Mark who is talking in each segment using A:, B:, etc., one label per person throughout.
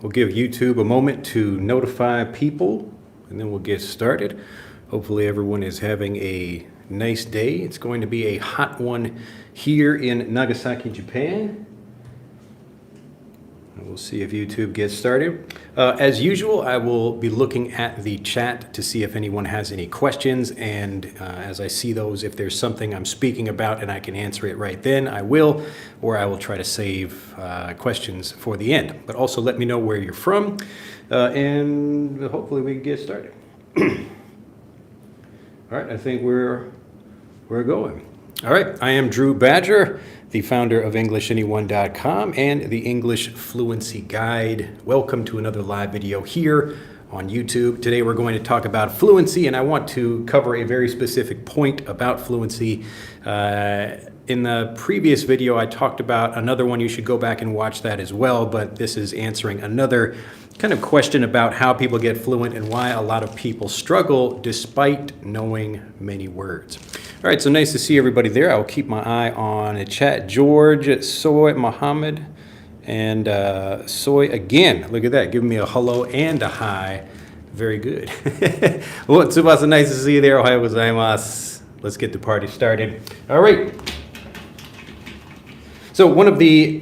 A: We'll give YouTube a moment to notify people, and then we'll get started. Hopefully everyone is having a nice day. It's going to be a hot one here in Nagasaki, Japan. We'll see if YouTube gets started. As usual, I will be looking at the chat to see if anyone has any questions, and as I see those, if there's something I'm speaking about and I can answer it right then, I will, or I will try to save questions for the end. But also let me know where you're from, and hopefully we can get started. All right, I think we're going. All right, I am Drew Badger, the founder of EnglishAnyone.com and the English Fluency Guide. Welcome to another live video here on YouTube. Today we're going to talk about fluency, and I want to cover a very specific point about fluency. In the previous video, I talked about another one. You should go back and watch that as well, but this is answering another kind of question about how people get fluent and why a lot of people struggle despite knowing many words. All right, so nice to see everybody there. I'll keep my eye on the chat. George, Soy, Mohammed, and Soy again. Look at that, giving me a hello and a hi. Very good. Well, Tsubasa, nice to see you there. Ohayou gozaimasu. Let's get the party started. All right. So one of the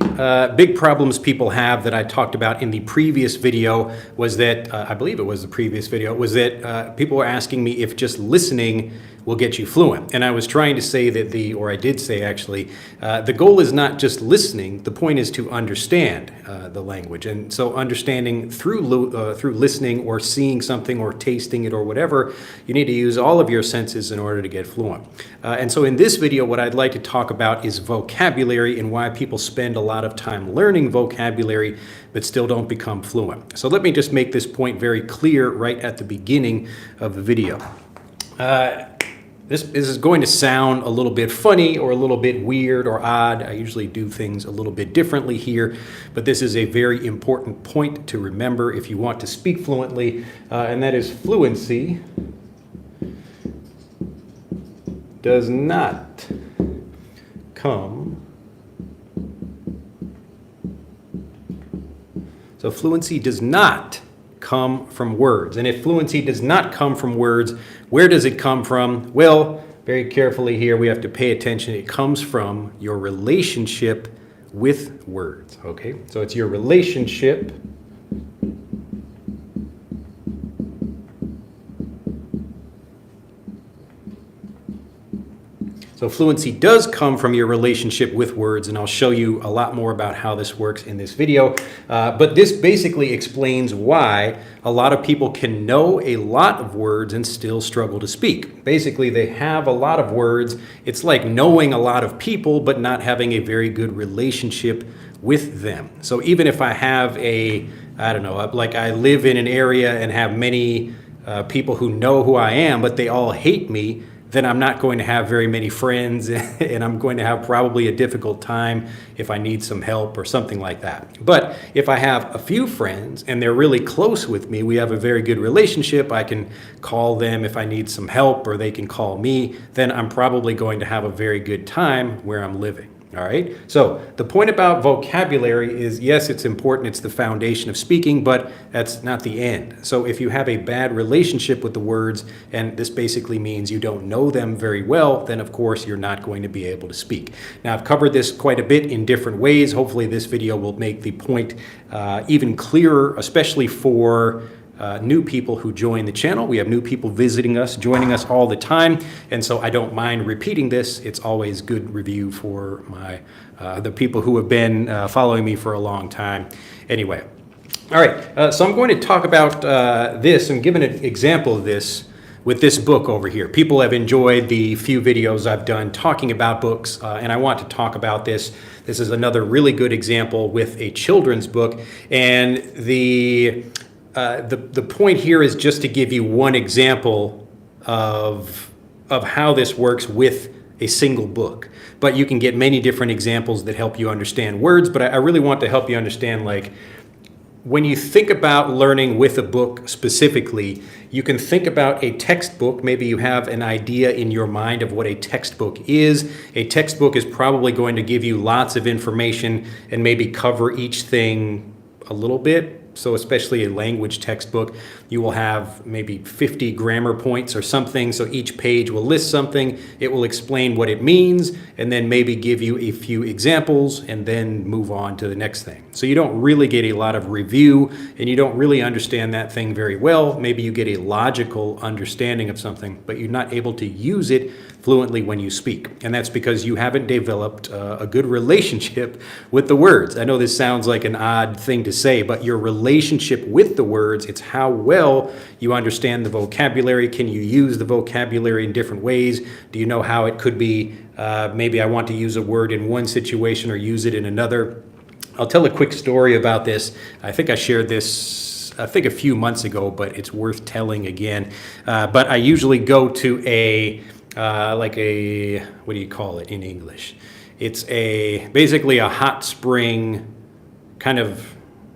A: big problems people have that I talked about in the previous video was that, I believe it was the previous video, was that people were asking me if just listening will get you fluent. And I was trying to say that or I did say actually, the goal is not just listening, the point is to understand the language. And so understanding through listening or seeing something or tasting it or whatever, you need to use all of your senses in order to get fluent. And so in this video, what I'd like to talk about is vocabulary and why people spend a lot of time learning vocabulary but still don't become fluent. So let me just make this point very clear right at the beginning of the video. This is going to sound a little bit funny or a little bit weird or odd. I usually do things a little bit differently here, but this is a very important point to remember if you want to speak fluently, and that is fluency does not come. So fluency does not come from words. And if fluency does not come from words, where does it come from? Well, very carefully here, we have to pay attention. It comes from your relationship with words, okay? So it's your relationship So fluency does come from your relationship with words, and I'll show you a lot more about how this works in this video. But this basically explains why a lot of people can know a lot of words and still struggle to speak. Basically, they have a lot of words. It's like knowing a lot of people, but not having a very good relationship with them. So even if I have like I live in an area and have many people who know who I am, but they all hate me, then I'm not going to have very many friends, and I'm going to have probably a difficult time if I need some help or something like that. But if I have a few friends and they're really close with me, we have a very good relationship, I can call them if I need some help or they can call me, then I'm probably going to have a very good time where I'm living. All right, so the point about vocabulary is, yes, it's important, it's the foundation of speaking, but that's not the end. So if you have a bad relationship with the words, and this basically means you don't know them very well, then of course you're not going to be able to speak. Now, I've covered this quite a bit in different ways. Hopefully this video will make the point even clearer, especially for new people who join the channel. We have new people visiting us, joining us all the time, and so I don't mind repeating this. It's always good review for the people who have been following me for a long time. Anyway, all right, so I'm going to talk about this and give an example of this with this book over here. People have enjoyed the few videos I've done talking about books, and I want to talk about this. This is another really good example with a children's book, and the point here is just to give you one example of how this works with a single book. But you can get many different examples that help you understand words, but I really want to help you understand, like, when you think about learning with a book specifically, you can think about a textbook. Maybe you have an idea in your mind of what a textbook is. A textbook is probably going to give you lots of information and maybe cover each thing a little bit, So especially a language textbook, you will have maybe 50 grammar points or something. So each page will list something. It will explain what it means and then maybe give you a few examples and then move on to the next thing. So you don't really get a lot of review and you don't really understand that thing very well. Maybe you get a logical understanding of something, but you're not able to use it fluently when you speak. And that's because you haven't developed a good relationship with the words. I know this sounds like an odd thing to say, but your relationship with the words, it's how well you understand the vocabulary. Can you use the vocabulary in different ways? Do you know how it could be, maybe I want to use a word in one situation or use it in another? I'll tell a quick story about this. I think I shared this a few months ago, but it's worth telling again. But I usually go to what do you call it in English? It's basically a hot spring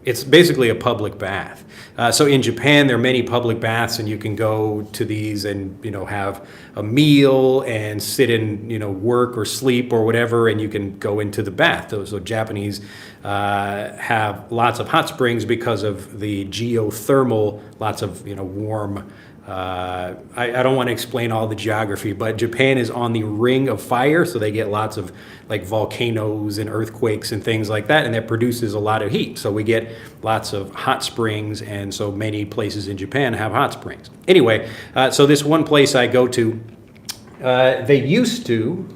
A: it's basically a public bath. So in Japan, there are many public baths and you can go to these and, have a meal and sit and, work or sleep or whatever, and you can go into the bath. So Japanese have lots of hot springs because of the geothermal, lots of, warm. I don't want to explain all the geography, but Japan is on the ring of fire, so they get lots of like volcanoes and earthquakes and things like that, and that produces a lot of heat. So we get lots of hot springs, and so many places in Japan have hot springs. Anyway, so this one place I go to, they used to,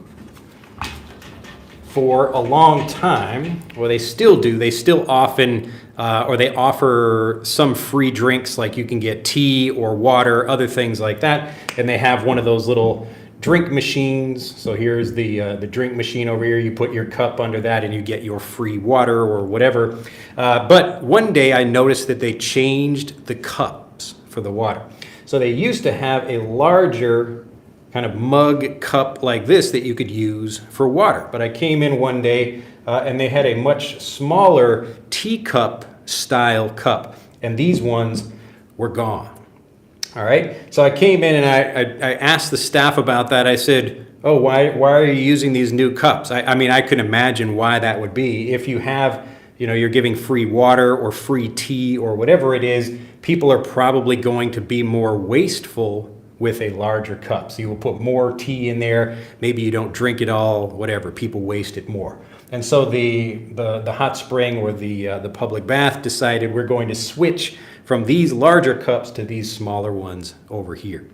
A: for a long time, or they still do, they still often or they offer some free drinks, like you can get tea or water, other things like that. And they have one of those little drink machines. So here's the drink machine over here. You put your cup under that and you get your free water or whatever. But one day I noticed that they changed the cups for the water. So they used to have a larger kind of mug cup like this that you could use for water. But I came in one day and they had a much smaller teacup style cup, and these ones were gone. All right, so I came in and I asked the staff about that. I said, oh, why are you using these new cups? I mean, I can imagine why that would be. If you have, you're giving free water or free tea or whatever it is, people are probably going to be more wasteful with a larger cup. So you will put more tea in there. Maybe you don't drink it all, whatever. People waste it more. And so the hot spring or the public bath decided we're going to switch from these larger cups to these smaller ones over here.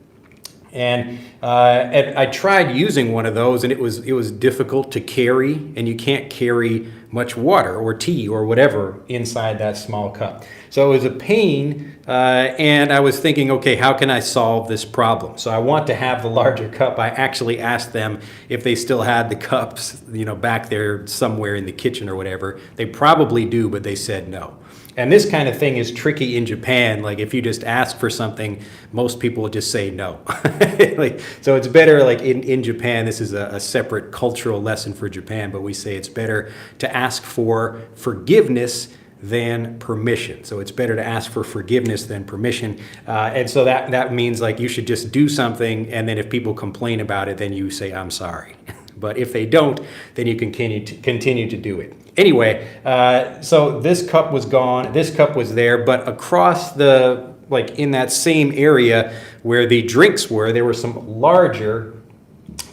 A: And I tried using one of those, and it was difficult to carry, and you can't carry much water or tea or whatever inside that small cup. So it was a pain, and I was thinking, okay, how can I solve this problem? So I want to have the larger cup. I actually asked them if they still had the cups, back there somewhere in the kitchen or whatever. They probably do, but they said no. And this kind of thing is tricky in Japan. Like if you just ask for something, most people will just say no. So it's better, like in Japan, this is a separate cultural lesson for Japan, but we say it's better to ask for forgiveness than permission. So it's better to ask for forgiveness than permission. And so that means like you should just do something, and then if people complain about it, then you say, I'm sorry. But if they don't, then you can continue to do it. Anyway, so this cup was gone, this cup was there, but across in that same area where the drinks were, there were some larger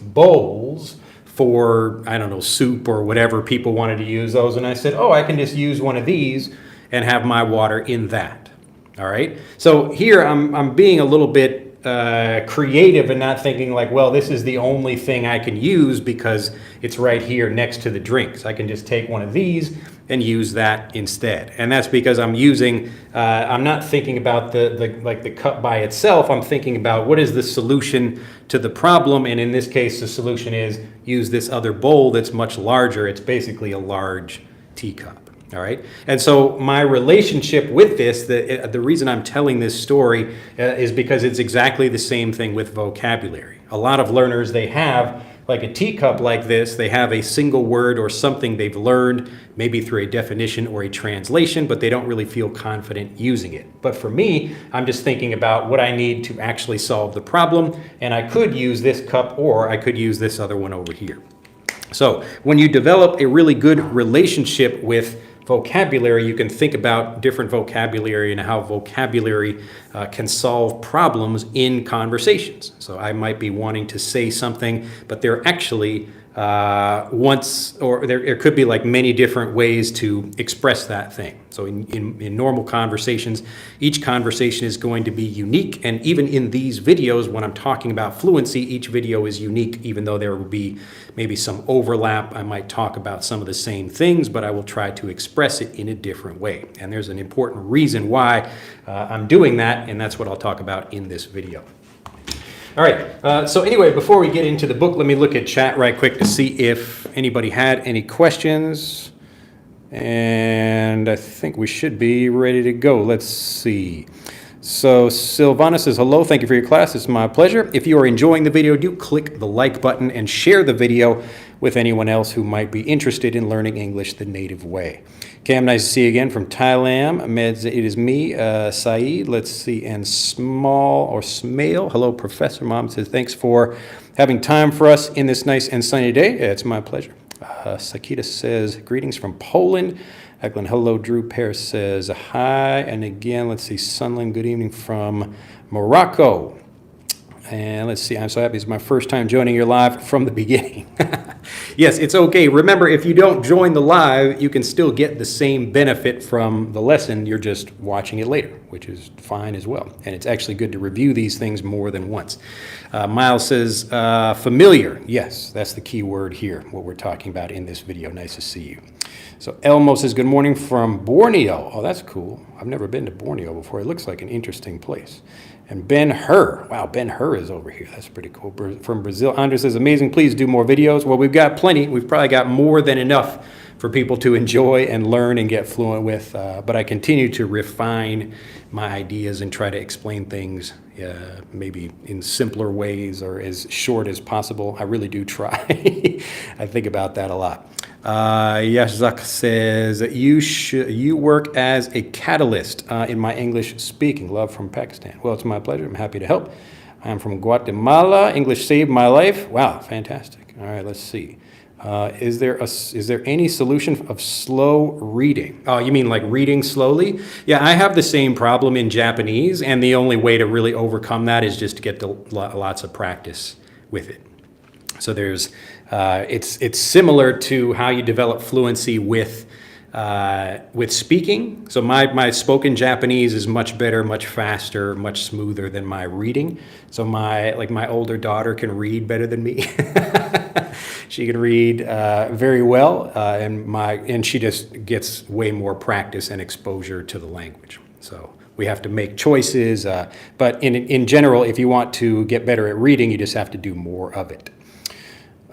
A: bowls for, I don't know, soup or whatever people wanted to use those. And I said, oh, I can just use one of these and have my water in that. All right. So here I'm being a little bit creative and not thinking like, well, this is the only thing I can use because it's right here next to the drinks. I can just take one of these and use that instead. And that's because I'm not thinking about the cup by itself. I'm thinking about what is the solution to the problem. And in this case, the solution is use this other bowl that's much larger. It's basically a large teacup. All right. And so my relationship with this, the reason I'm telling this story is because it's exactly the same thing with vocabulary. A lot of learners, they have like a teacup like this, they have a single word or something they've learned, maybe through a definition or a translation, but they don't really feel confident using it. But for me, I'm just thinking about what I need to actually solve the problem, and I could use this cup or I could use this other one over here. So when you develop a really good relationship with vocabulary, you can think about different vocabulary and how vocabulary can solve problems in conversations. So I might be wanting to say something, but there actually there could be like many different ways to express that thing. So in normal conversations, each conversation is going to be unique. And even in these videos, when I'm talking about fluency, each video is unique, even though there will be maybe some overlap. I might talk about some of the same things, but I will try to express it in a different way. And there's an important reason why I'm doing that, and that's what I'll talk about in this video. All right, so anyway, before we get into the book, let me look at chat right quick to see if anybody had any questions. And I think we should be ready to go. Let's see. So Silvana says, hello, thank you for your class. It's my pleasure. If you are enjoying the video, do click the like button and share the video with anyone else who might be interested in learning English the native way. Cam, nice to see you again from Thailand. Meds, it is me, Saeed. Let's see, and Small or Smale. Hello, Professor. Mom says, thanks for having time for us in this nice and sunny day. Yeah, it's my pleasure. Sakita says, greetings from Poland. Eklund, hello. Drew Paris says, hi. And again, let's see, Sunland, good evening from Morocco. And let's see, I'm so happy it's my first time joining your live from the beginning. Yes, it's okay. Remember, if you don't join the live, you can still get the same benefit from the lesson. You're just watching it later, which is fine as well. And it's actually good to review these things more than once. Miles says, familiar. Yes, that's the key word here, what we're talking about in this video. Nice to see you. So Elmo says, good morning from Borneo. Oh, that's cool. I've never been to Borneo before. It looks like an interesting place. And Ben Hur. Wow, Ben Hur is over here. That's pretty cool. From Brazil. Andres says, amazing. Please do more videos. Well, we've got plenty. We've probably got more than enough for people to enjoy and learn and get fluent with. But I continue to refine my ideas and try to explain things maybe in simpler ways or as short as possible. I really do try. I think about that a lot. Yashzak says, you work as a catalyst in my English speaking. Love from Pakistan. Well, it's my pleasure. I'm happy to help. I'm from Guatemala. English saved my life. Wow, fantastic. All right, let's see. Is there any solution of slow reading? Oh, you mean like reading slowly? Yeah, I have the same problem in Japanese, and the only way to really overcome that is just to get lots of practice with it. So there's, it's similar to how you develop fluency with speaking. So my spoken Japanese is much better, much faster, much smoother than my reading. So my older daughter can read better than me. She can read very well, and she just gets way more practice and exposure to the language. So we have to make choices, but in general, if you want to get better at reading, you just have to do more of it.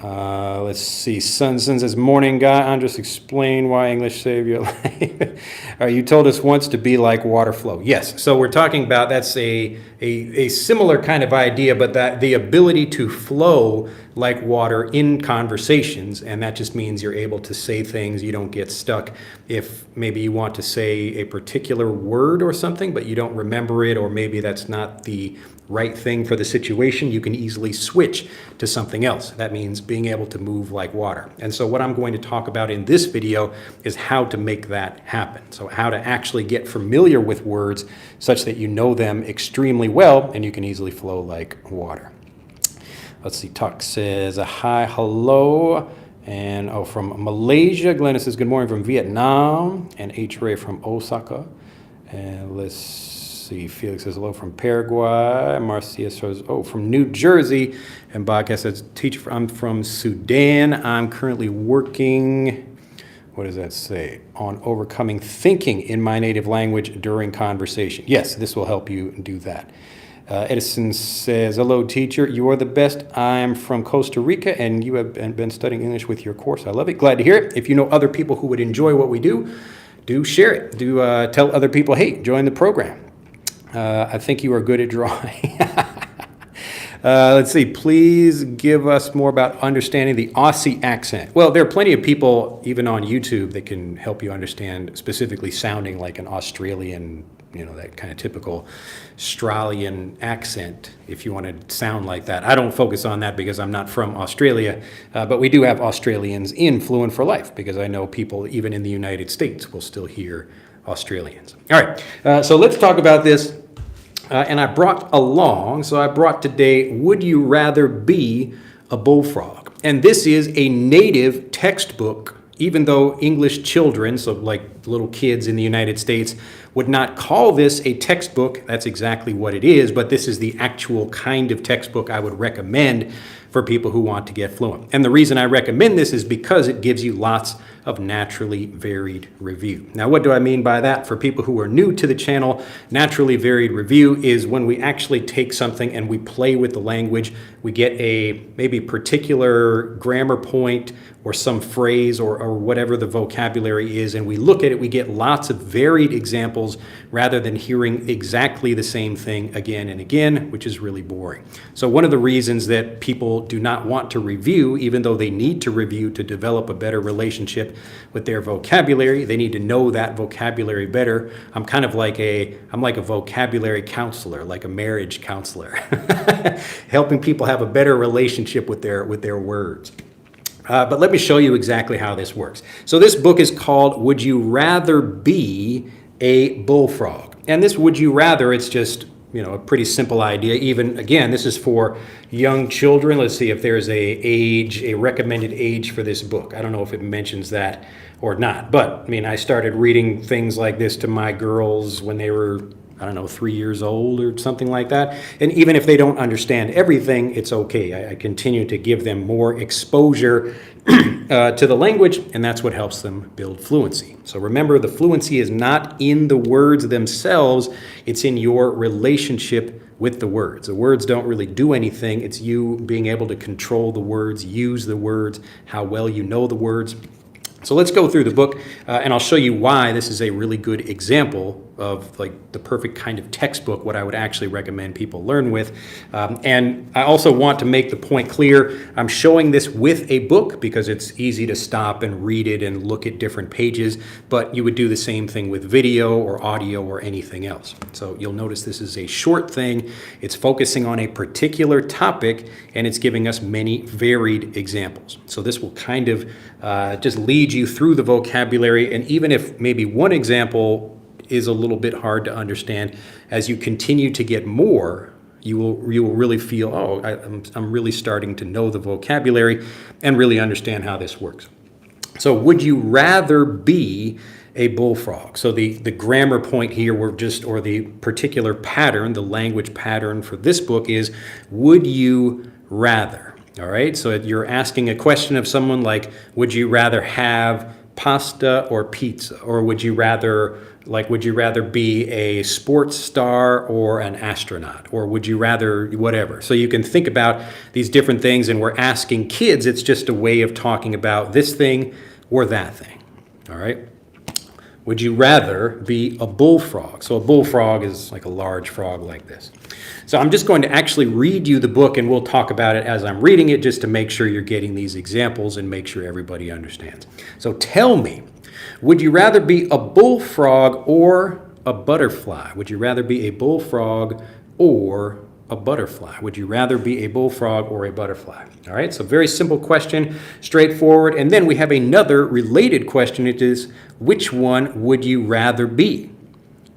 A: Let's see. Sun says, morning, guy. Andres, explain why English saved your life. You told us once to be like water flow. Yes. So we're talking about that's a similar kind of idea, but that the ability to flow like water in conversations, and that just means you're able to say things. You don't get stuck if maybe you want to say a particular word or something, but you don't remember it, or maybe that's not the right thing for the situation. You can easily switch to something else. That means being able to move like water. And so what I'm going to talk about in this video is how to make that happen. So how to actually get familiar with words such that you know them extremely well and you can easily flow like water. Let's see, Tuck says, hi, hello. And from Malaysia, Glenna says, good morning from Vietnam. And H. Ray from Osaka. And let's see, Felix says hello from Paraguay. Marcia says, from New Jersey. And Baka says, teacher, I'm from Sudan. I'm currently working, what does that say? On overcoming thinking in my native language during conversation. Yes, this will help you do that. Edison says, hello, teacher. You are the best. I'm from Costa Rica, and you have been studying English with your course. I love it. Glad to hear it. If you know other people who would enjoy what we do share it. Do tell other people, hey, join the program. I think you are good at drawing. Let's see. Please give us more about understanding the Aussie accent. Well, there are plenty of people, even on YouTube, that can help you understand specifically sounding like an Australian that kind of typical Australian accent, if you want to sound like that. I don't focus on that because I'm not from Australia, but we do have Australians in Fluent for Life because I know people even in the United States will still hear Australians. All right, so let's talk about this. And I brought today, would you rather be a bullfrog? And this is a native textbook, even though English children, so like little kids in the United States, would not call this a textbook. That's exactly what it is, but this is the actual kind of textbook I would recommend for people who want to get fluent. And the reason I recommend this is because it gives you lots of naturally varied review. Now, what do I mean by that? For people who are new to the channel, naturally varied review is when we actually take something and we play with the language. We get a maybe particular grammar point or some phrase or whatever the vocabulary is, and we look at it, we get lots of varied examples rather than hearing exactly the same thing again and again, which is really boring. So one of the reasons that people do not want to review, even though they need to review to develop a better relationship with their vocabulary, they need to know that vocabulary better. I'm like a vocabulary counselor, like a marriage counselor, helping people have a better relationship with their words. But let me show you exactly how this works. So this book is called Would You Rather Be a Bullfrog? And this would you rather, it's just, a pretty simple idea. Even, again, this is for young children. Let's see if there's a recommended age for this book. I don't know if it mentions that or not. But, I started reading things like this to my girls when they were 3 years old or something like that. And even if they don't understand everything, it's okay. I continue to give them more exposure to the language, and that's what helps them build fluency. So remember, the fluency is not in the words themselves, it's in your relationship with the words. The words don't really do anything. It's you being able to control the words, use the words, how well you know the words. So let's go through the book, and I'll show you why this is a really good example of the perfect kind of textbook, what I would actually recommend people learn with. And I also want to make the point clear, I'm showing this with a book because it's easy to stop and read it and look at different pages, but you would do the same thing with video or audio or anything else. So you'll notice this is a short thing. It's focusing on a particular topic, and it's giving us many varied examples. So this will kind of just lead you through the vocabulary, and even if maybe one example is a little bit hard to understand, as you continue to get more, you will really feel, I'm really starting to know the vocabulary and really understand how this works. So would you rather be a bullfrog? So the grammar point here, or the particular pattern, the language pattern for this book is, would you rather? All right, so you're asking a question of someone like, would you rather have pasta or pizza? Or would you rather be a sports star or an astronaut? Or would you rather whatever? So you can think about these different things, and we're asking kids, it's just a way of talking about this thing or that thing. All right? Would you rather be a bullfrog? So a bullfrog is like a large frog like this. So I'm just going to actually read you the book, and we'll talk about it as I'm reading it, just to make sure you're getting these examples and make sure everybody understands. So tell me, would you rather be a bullfrog or a butterfly? Would you rather be a bullfrog or a butterfly? Would you rather be a bullfrog or a butterfly? All right, so very simple question, straightforward. And then we have another related question. It is, which one would you rather be?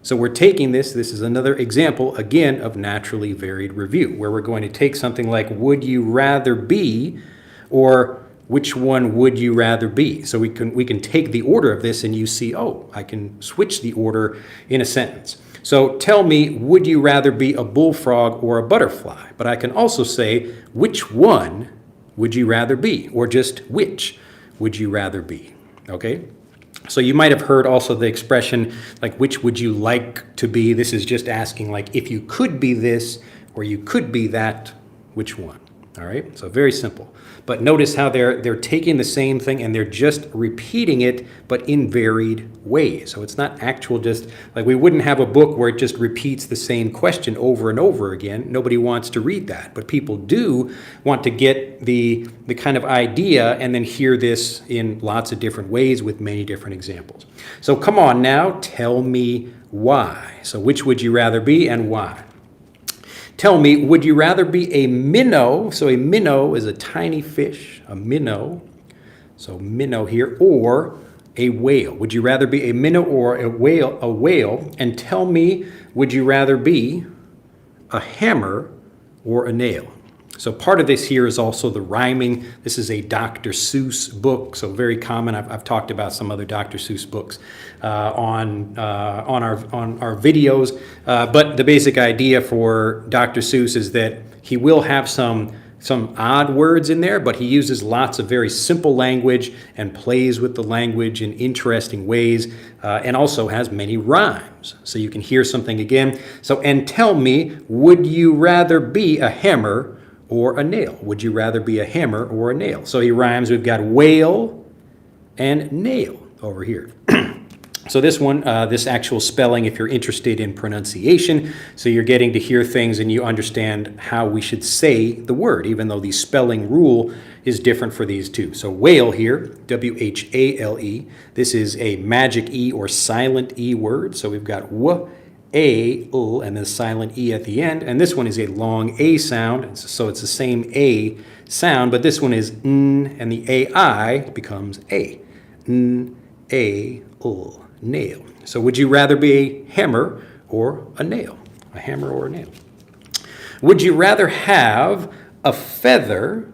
A: So we're taking this is another example, again, of naturally varied review, where we're going to take something like, would you rather be, or which one would you rather be? So we can take the order of this, and you see, I can switch the order in a sentence. So tell me, would you rather be a bullfrog or a butterfly? But I can also say, which one would you rather be? Or just which would you rather be? Okay? So you might have heard also the expression, like, which would you like to be? This is just asking, like, if you could be this or you could be that, which one? All right, so very simple. But notice how they're taking the same thing and they're just repeating it, but in varied ways. So it's not actual, just like we wouldn't have a book where it just repeats the same question over and over again. Nobody wants to read that, but people do want to get the kind of idea and then hear this in lots of different ways with many different examples. So come on now, tell me why. So which would you rather be and why? Tell me, would you rather be a minnow? So a minnow is a tiny fish, a minnow. So minnow here, or a whale. Would you rather be a minnow or a whale? A whale? And tell me, would you rather be a hammer or a nail? So part of this here is also the rhyming. This is a Dr. Seuss book, so very common. I've talked about some other Dr. Seuss books on our videos. But the basic idea for Dr. Seuss is that he will have some odd words in there, but he uses lots of very simple language and plays with the language in interesting ways, and also has many rhymes. So you can hear something again. So, and tell me, would you rather be a hammer or a nail? Would you rather be a hammer or a nail? So he rhymes. We've got whale and nail over here. So this one, this actual spelling, if you're interested in pronunciation, so you're getting to hear things and you understand how we should say the word, even though the spelling rule is different for these two. So whale here, W-H-A-L-E. This is a magic E or silent E word. So we've got W, A, L, and then silent E at the end. And this one is a long A sound, so it's the same A sound, but this one is N, and the A-I becomes A. N, A, L, nail. So would you rather be a hammer or a nail? A hammer or a nail? Would you rather have a feather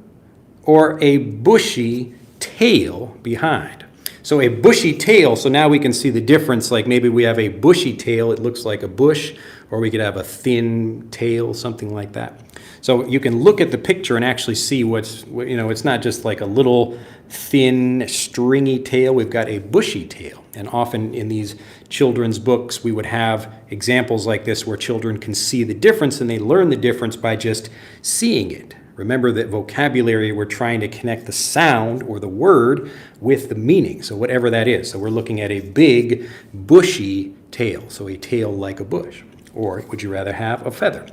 A: or a bushy tail behind? So a bushy tail, so now we can see the difference, like maybe we have a bushy tail, it looks like a bush, or we could have a thin tail, something like that. So you can look at the picture and actually see it's not just like a little thin, stringy tail, we've got a bushy tail. And often in these children's books, we would have examples like this where children can see the difference and they learn the difference by just seeing it. Remember that vocabulary, we're trying to connect the sound or the word with the meaning, so whatever that is. So we're looking at a big, bushy tail, so a tail like a bush. Or would you rather have a feather?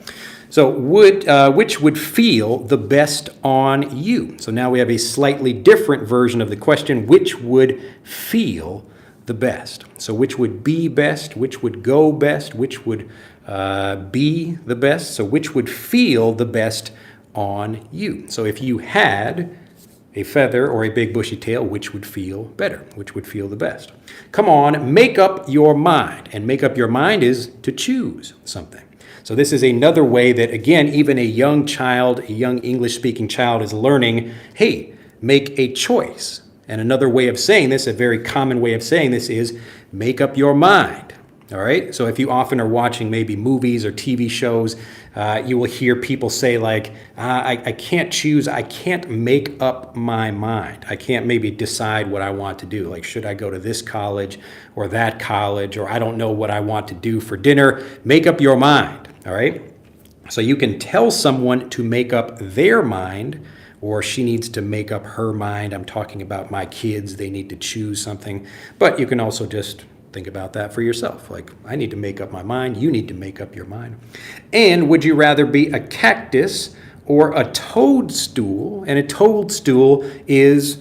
A: So which would feel the best on you? So now we have a slightly different version of the question, which would feel the best? So which would be best? Which would go best? Which would be the best? So which would feel the best on you? So if you had a feather or a big bushy tail, which would feel better? Which would feel the best? Come on, make up your mind. And make up your mind is to choose something. So this is another way that, again, even a young child, a young English-speaking child is learning, hey, make a choice. And another way of saying this, a very common way of saying this is make up your mind. All right, so if you often are watching maybe movies or TV shows, you will hear people say like, I can't choose, I can't make up my mind. I can't maybe decide what I want to do. Like, should I go to this college or that college, or I don't know what I want to do for dinner. Make up your mind, all right? So you can tell someone to make up their mind, or she needs to make up her mind. I'm talking about my kids, they need to choose something. But you can also just think about that for yourself. Like, I need to make up my mind. You need to make up your mind. And would you rather be a cactus or a toadstool? And a toadstool is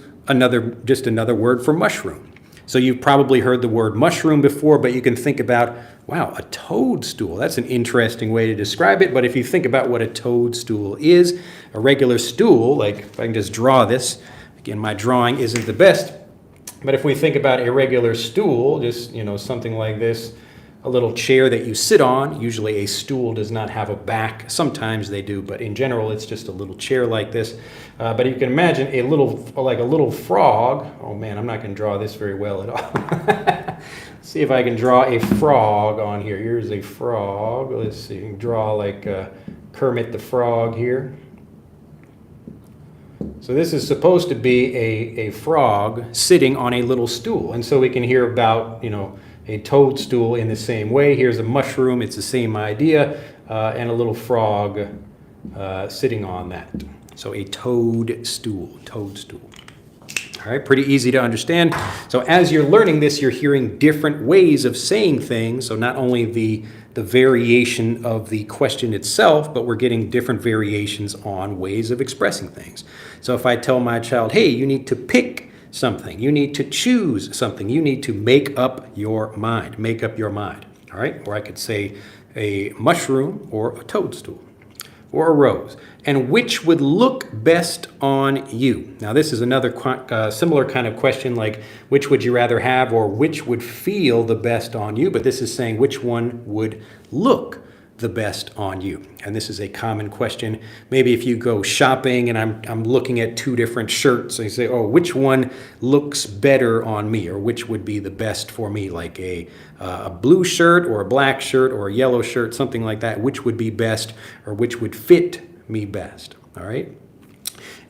A: just another word for mushroom. So you've probably heard the word mushroom before, but you can think about, wow, a toadstool. That's an interesting way to describe it. But if you think about what a toadstool is, a regular stool, like if I can just draw this, again, my drawing isn't the best, but if we think about a regular stool, just, something like this, a little chair that you sit on, usually a stool does not have a back. Sometimes they do, but in general, it's just a little chair like this. But you can imagine a little frog. Oh man, I'm not going to draw this very well at all. See if I can draw a frog on here. Here's a frog. Let's see, you can draw like Kermit the Frog here. So this is supposed to be a frog sitting on a little stool. And so we can hear about, a toadstool in the same way. Here's a mushroom, it's the same idea, and a little frog sitting on that. So a toadstool. All right, pretty easy to understand. So as you're learning this, you're hearing different ways of saying things. So not only the variation of the question itself, but we're getting different variations on ways of expressing things. So if I tell my child, hey, you need to pick something, you need to choose something, you need to make up your mind, make up your mind. all right? Or I could say a mushroom or a toadstool or a rose. And which would look best on you? Now, this is another similar kind of question, like which would you rather have or which would feel the best on you? But this is saying which one would look the best on you. And this is a common question. Maybe if you go shopping and I'm looking at two different shirts, and you say, oh, which one looks better on me, or which would be the best for me, like a blue shirt or a black shirt or a yellow shirt, something like that. Which would be best, or which would fit me best, all right?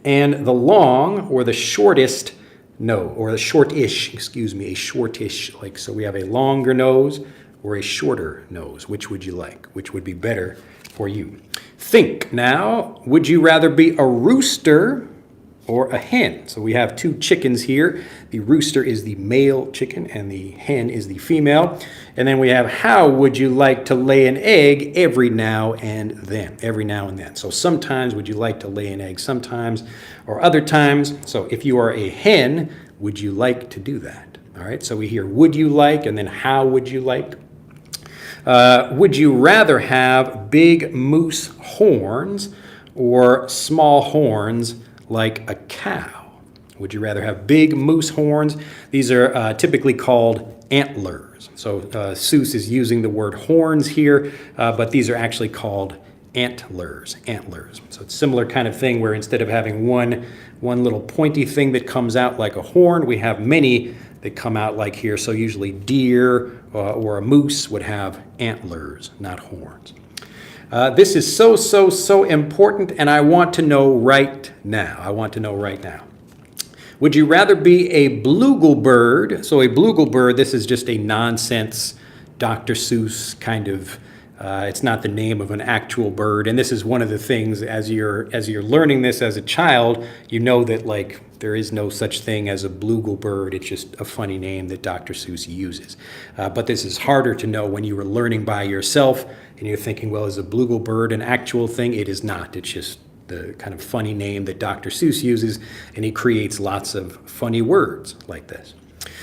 A: And the long or the shortest nose, or the shortish, excuse me, a shortish, like, so we have a longer nose or a shorter nose. Which would you like? Which would be better for you? Think now, would you rather be a rooster or a hen? So we have two chickens here. The rooster is the male chicken and the hen is the female. And then we have, how would you like to lay an egg every now and then? Every now and then. So sometimes would you like to lay an egg sometimes, or other times. So if you are a hen, would you like to do that? All right, so we hear would you like, and then how would you like? Would you rather have big moose horns or small horns like a cow? Would you rather have big moose horns? These are typically called antlers. So Seuss is using the word horns here, but these are actually called antlers. So it's a similar kind of thing where instead of having one little pointy thing that comes out like a horn, we have many that come out like here. So usually deer or a moose would have antlers, not horns. This is so important, and I want to know right now. Would you rather be a blugelbird? So a blugelbird, this is just a nonsense Dr. Seuss kind of, it's not the name of an actual bird. And this is one of the things, as you're learning this as a child, you know that like there is no such thing as a blugelbird. It's just a funny name that Dr. Seuss uses. But this is harder to know when you were learning by yourself and you're thinking, well, is a blugelbird an actual thing? It is not. It's just the kind of funny name that Dr. Seuss uses, and he creates lots of funny words like this.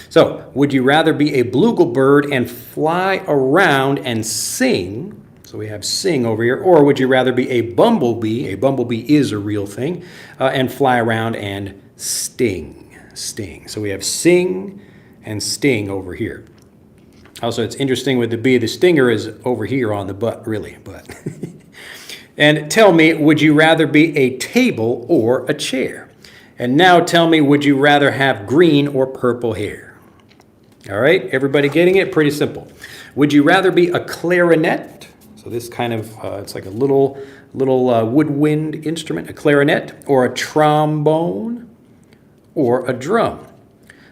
A: So, would you rather be a blugelbird and fly around and sing? So we have sing over here. Or would you rather be a bumblebee? A bumblebee is a real thing. And fly around and sting. So we have sing and sting over here. Also, it's interesting with the bee, the stinger is over here on the butt, really. But and tell me, would you rather be a table or a chair? And now tell me, would you rather have green or purple hair? All right, everybody getting it? Pretty simple. Would you rather be a clarinet? So this kind of, it's like a little woodwind instrument, a clarinet, or a trombone, or a drum?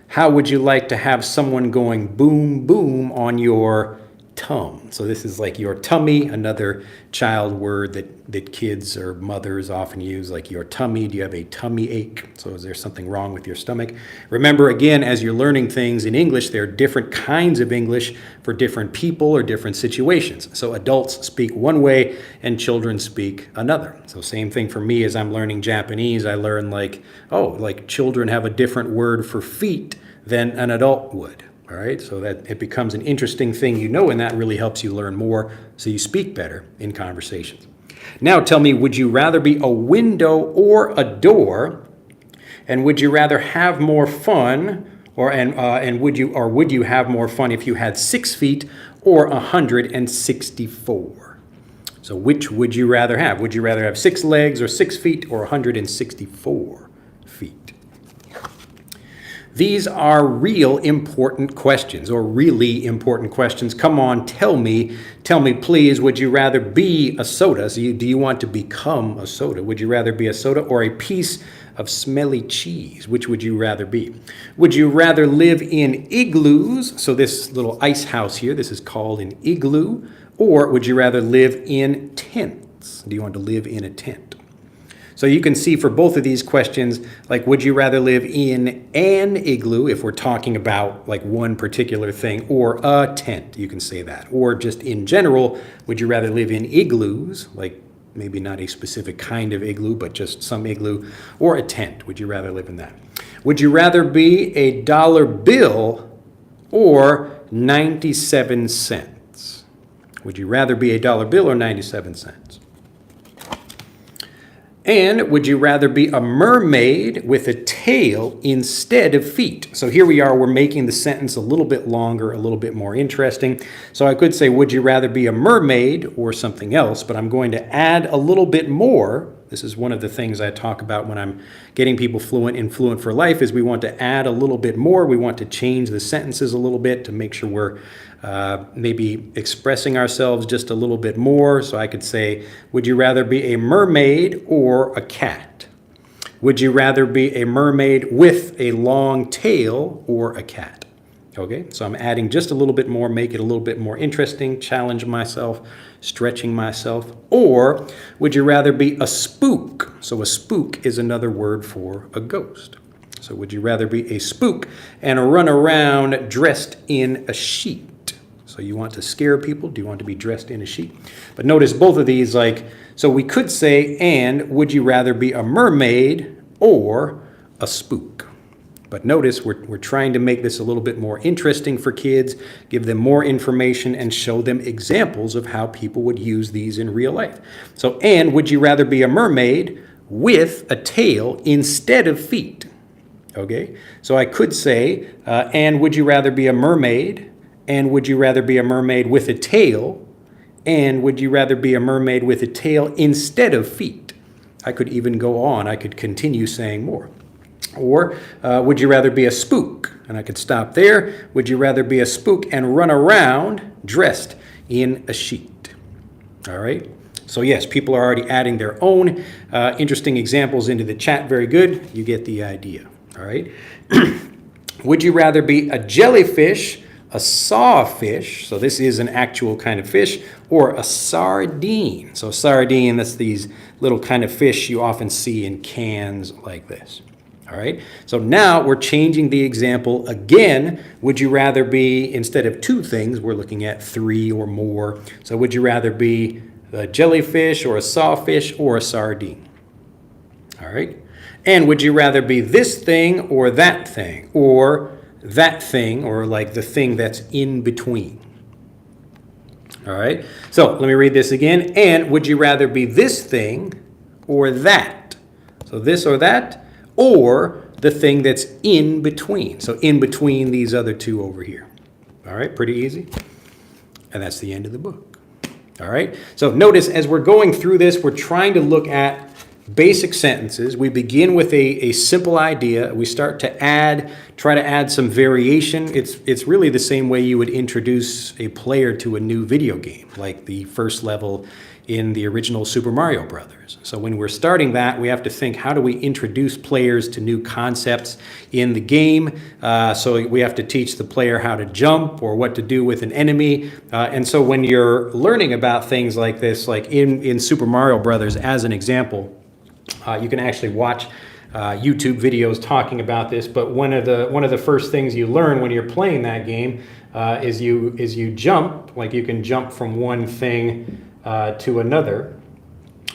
A: How would you like to have someone going boom, boom on your tum? So this is like your tummy, another child word that kids or mothers often use, like your tummy. Do you have a tummy ache? So is there something wrong with your stomach? Remember, again, as you're learning things in English, there are different kinds of English for different people or different situations. So adults speak one way and children speak another. So same thing for me as I'm learning Japanese. I learn like children have a different word for feet than an adult would. All right, so that it becomes an interesting thing, and that really helps you learn more so you speak better in conversations. Now tell me, would you rather be a window or a door? And would you rather have more fun, would you have more fun if you had 6 feet or 164? So which would you rather have? Would you rather have 6 legs or 6 feet or 164 feet? These are real important questions, or really important questions. Come on, tell me please, would you rather be a soda? So do you want to become a soda? Would you rather be a soda or a piece of smelly cheese? Which would you rather be? Would you rather live in igloos? So this little ice house here, this is called an igloo. Or would you rather live in tents? Do you want to live in a tent? So you can see for both of these questions, like would you rather live in an igloo if we're talking about like one particular thing, or a tent, you can say that. Or just in general, would you rather live in igloos, like maybe not a specific kind of igloo, but just some igloo, or a tent? Would you rather live in that? Would you rather be a dollar bill or 97 cents? Would you rather be a dollar bill or 97 cents? And would you rather be a mermaid with a tail instead of feet? So here we are, we're making the sentence a little bit longer, a little bit more interesting. So I could say, would you rather be a mermaid or something else? But I'm going to add a little bit more. This is one of the things I talk about when I'm getting people fluent in Fluent for Life, is we want to add a little bit more. We want to change the sentences a little bit to make sure we're maybe expressing ourselves just a little bit more. So I could say, would you rather be a mermaid or a cat? Would you rather be a mermaid with a long tail or a cat? Okay, so I'm adding just a little bit more, make it a little bit more interesting, challenge myself, stretching myself. Or would you rather be a spook? So a spook is another word for a ghost. So would you rather be a spook and run around dressed in a sheet? So you want to scare people? Do you want to be dressed in a sheet? But notice both of these, so we could say, and would you rather be a mermaid or a spook? But notice we're trying to make this a little bit more interesting for kids, give them more information, and show them examples of how people would use these in real life. So, and would you rather be a mermaid with a tail instead of feet? Okay, so I could say, and would you rather be a mermaid? And would you rather be a mermaid with a tail? And would you rather be a mermaid with a tail instead of feet? I could even go on. I could continue saying more. Or would you rather be a spook? And I could stop there. Would you rather be a spook and run around dressed in a sheet? All right. So yes, people are already adding their own interesting examples into the chat. Very good. You get the idea. All right. Would you rather be a jellyfish, a sawfish, so this is an actual kind of fish, or a sardine? So sardine, that's these little kind of fish you often see in cans like this. All right, so now we're changing the example again. Would you rather be, instead of two things, we're looking at three or more. So would you rather be a jellyfish or a sawfish or a sardine? All right, and would you rather be this thing or that thing, or that thing, or like the thing that's in between? All right, so let me read this again. And would you rather be this thing or that? So this or that, or the thing that's in between. So in between these other two over here. All right, pretty easy. And that's the end of the book. All right, so notice as we're going through this, we're trying to look at basic sentences. We begin with a simple idea. We start to try to add some variation. It's really the same way you would introduce a player to a new video game, like the first level in the original Super Mario Brothers. So when we're starting that, we have to think, how do we introduce players to new concepts in the game? So we have to teach the player how to jump or what to do with an enemy. And so when you're learning about things like this, like in Super Mario Brothers as an example, you can actually watch YouTube videos talking about this. But one of the first things you learn when you're playing that game is you jump. Like you can jump from one thing to another.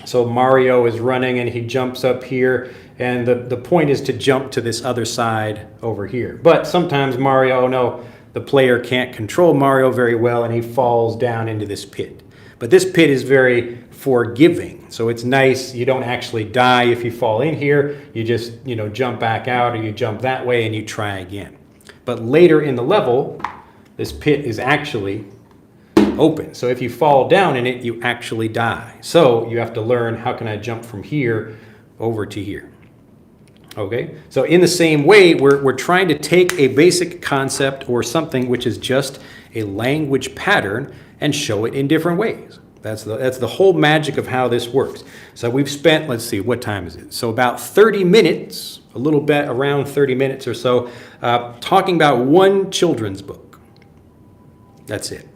A: So Mario is running and he jumps up here, and the point is to jump to this other side over here. But sometimes the player can't control Mario very well and he falls down into this pit. But this pit is very forgiving. So it's nice, you don't actually die if you fall in here. You just, jump back out, or you jump that way and you try again. But later in the level, this pit is actually open. So if you fall down in it, you actually die. So you have to learn, how can I jump from here over to here? Okay, so in the same way, we're trying to take a basic concept or something which is just a language pattern and show it in different ways. That's the whole magic of how this works. So we've spent, let's see, what time is it? So about 30 minutes, a little bit around 30 minutes or so, talking about one children's book. That's it.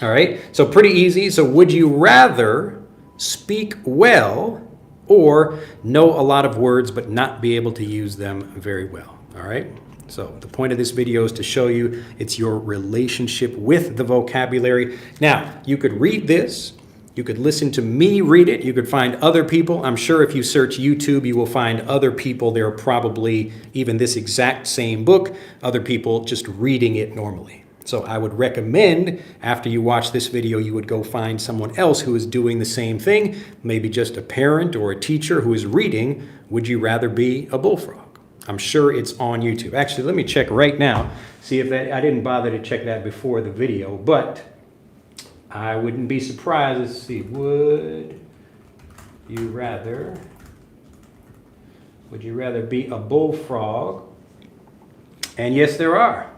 A: All right, so pretty easy. So would you rather speak well or know a lot of words but not be able to use them very well? All right, so the point of this video is to show you it's your relationship with the vocabulary. Now, you could read this. You could listen to me read it. You could find other people. I'm sure if you search YouTube, you will find other people. There are probably even this exact same book, other people just reading it normally. So I would recommend after you watch this video, you would go find someone else who is doing the same thing, maybe just a parent or a teacher who is reading, Would You Rather Be a Bullfrog? I'm sure it's on YouTube. Actually, let me check right now, see if that, I didn't bother to check that before the video, but I wouldn't be surprised. Let's see, would you rather be a bullfrog? And yes, there are.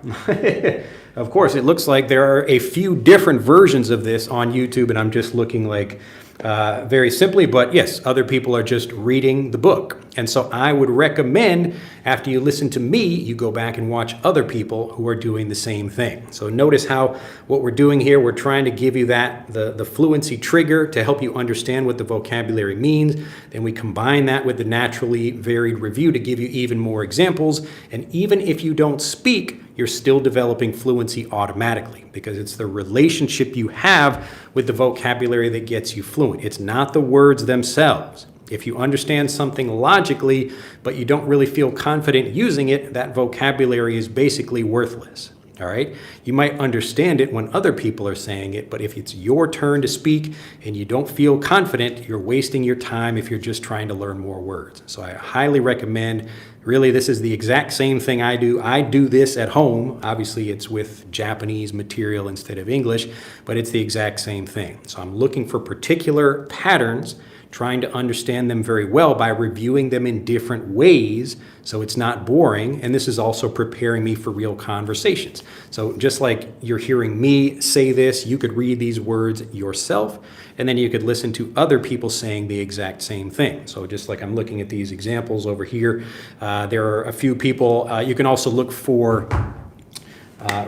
A: Of course, it looks like there are a few different versions of this on YouTube, and I'm just looking like very simply, but yes, other people are just reading the book. And so I would recommend after you listen to me, you go back and watch other people who are doing the same thing. So notice how what we're doing here, we're trying to give you the fluency trigger to help you understand what the vocabulary means. Then we combine that with the naturally varied review to give you even more examples. And even if you don't speak, you're still developing fluency automatically because it's the relationship you have with the vocabulary that gets you fluent. It's not the words themselves. If you understand something logically, but you don't really feel confident using it, that vocabulary is basically worthless. All right? You might understand it when other people are saying it, but if it's your turn to speak and you don't feel confident, you're wasting your time if you're just trying to learn more words. So I highly recommend, really, this is the exact same thing I do. I do this at home. Obviously, it's with Japanese material instead of English, but it's the exact same thing. So I'm looking for particular patterns, trying to understand them very well by reviewing them in different ways so it's not boring. And this is also preparing me for real conversations. So just like you're hearing me say this, you could read these words yourself, and then you could listen to other people saying the exact same thing. So just like I'm looking at these examples over here, there are a few people. You can also look for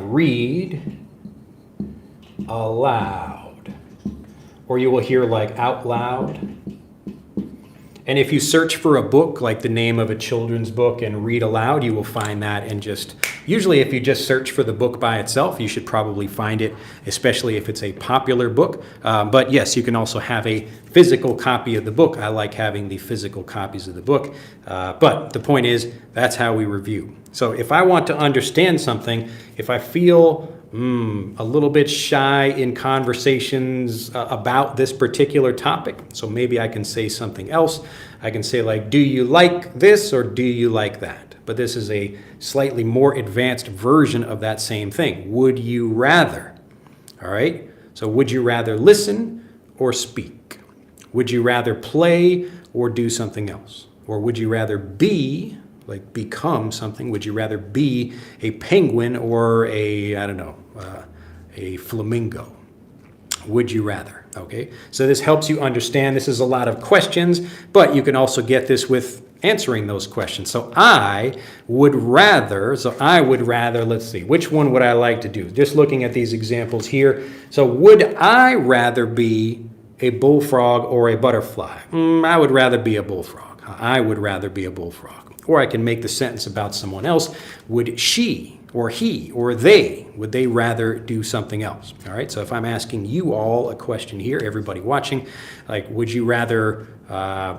A: read aloud, or you will hear like out loud. And if you search for a book, like the name of a children's book, and read aloud, you will find that. And just usually if you just search for the book by itself, you should probably find it, especially if it's a popular book. But yes, you can also have a physical copy of the book. I like having the physical copies of the book. But the point is, that's how we review. So if I want to understand something, if I feel a little bit shy in conversations about this particular topic, so maybe I can say something else. I can say like, do you like this or do you like that? But this is a slightly more advanced version of that same thing. Would you rather? All right. So would you rather listen or speak? Would you rather play or do something else? Or would you rather be, like become something? Would you rather be a penguin or a, I don't know, a flamingo? Would you rather? Okay, so this helps you understand. This is a lot of questions, but you can also get this with answering those questions. So I would rather, let's see, which one would I like to do? Just looking at these examples here. So would I rather be a bullfrog or a butterfly? I would rather be a bullfrog. I would rather be a bullfrog. Or I can make the sentence about someone else. Would she or he or they, would they rather do something else? All right, so if I'm asking you all a question here, everybody watching, like, would you rather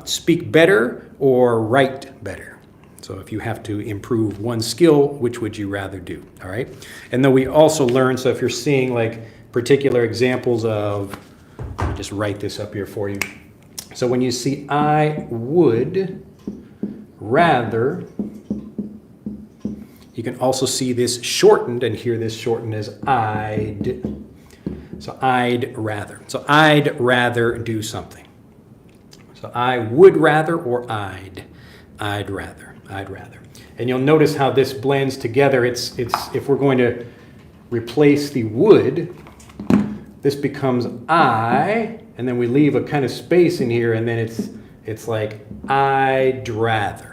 A: speak better or write better? So if you have to improve one skill, which would you rather do? All right, and then we also learn, so if you're seeing like particular examples of, let me just write this up here for you. So when you see I would rather, you can also see this shortened and hear this shortened as I'd. So I'd rather. So I'd rather do something. So I would rather or I'd rather. And you'll notice how this blends together. It's if we're going to replace the would, this becomes I, and then we leave a kind of space in here, and then it's like I'd rather.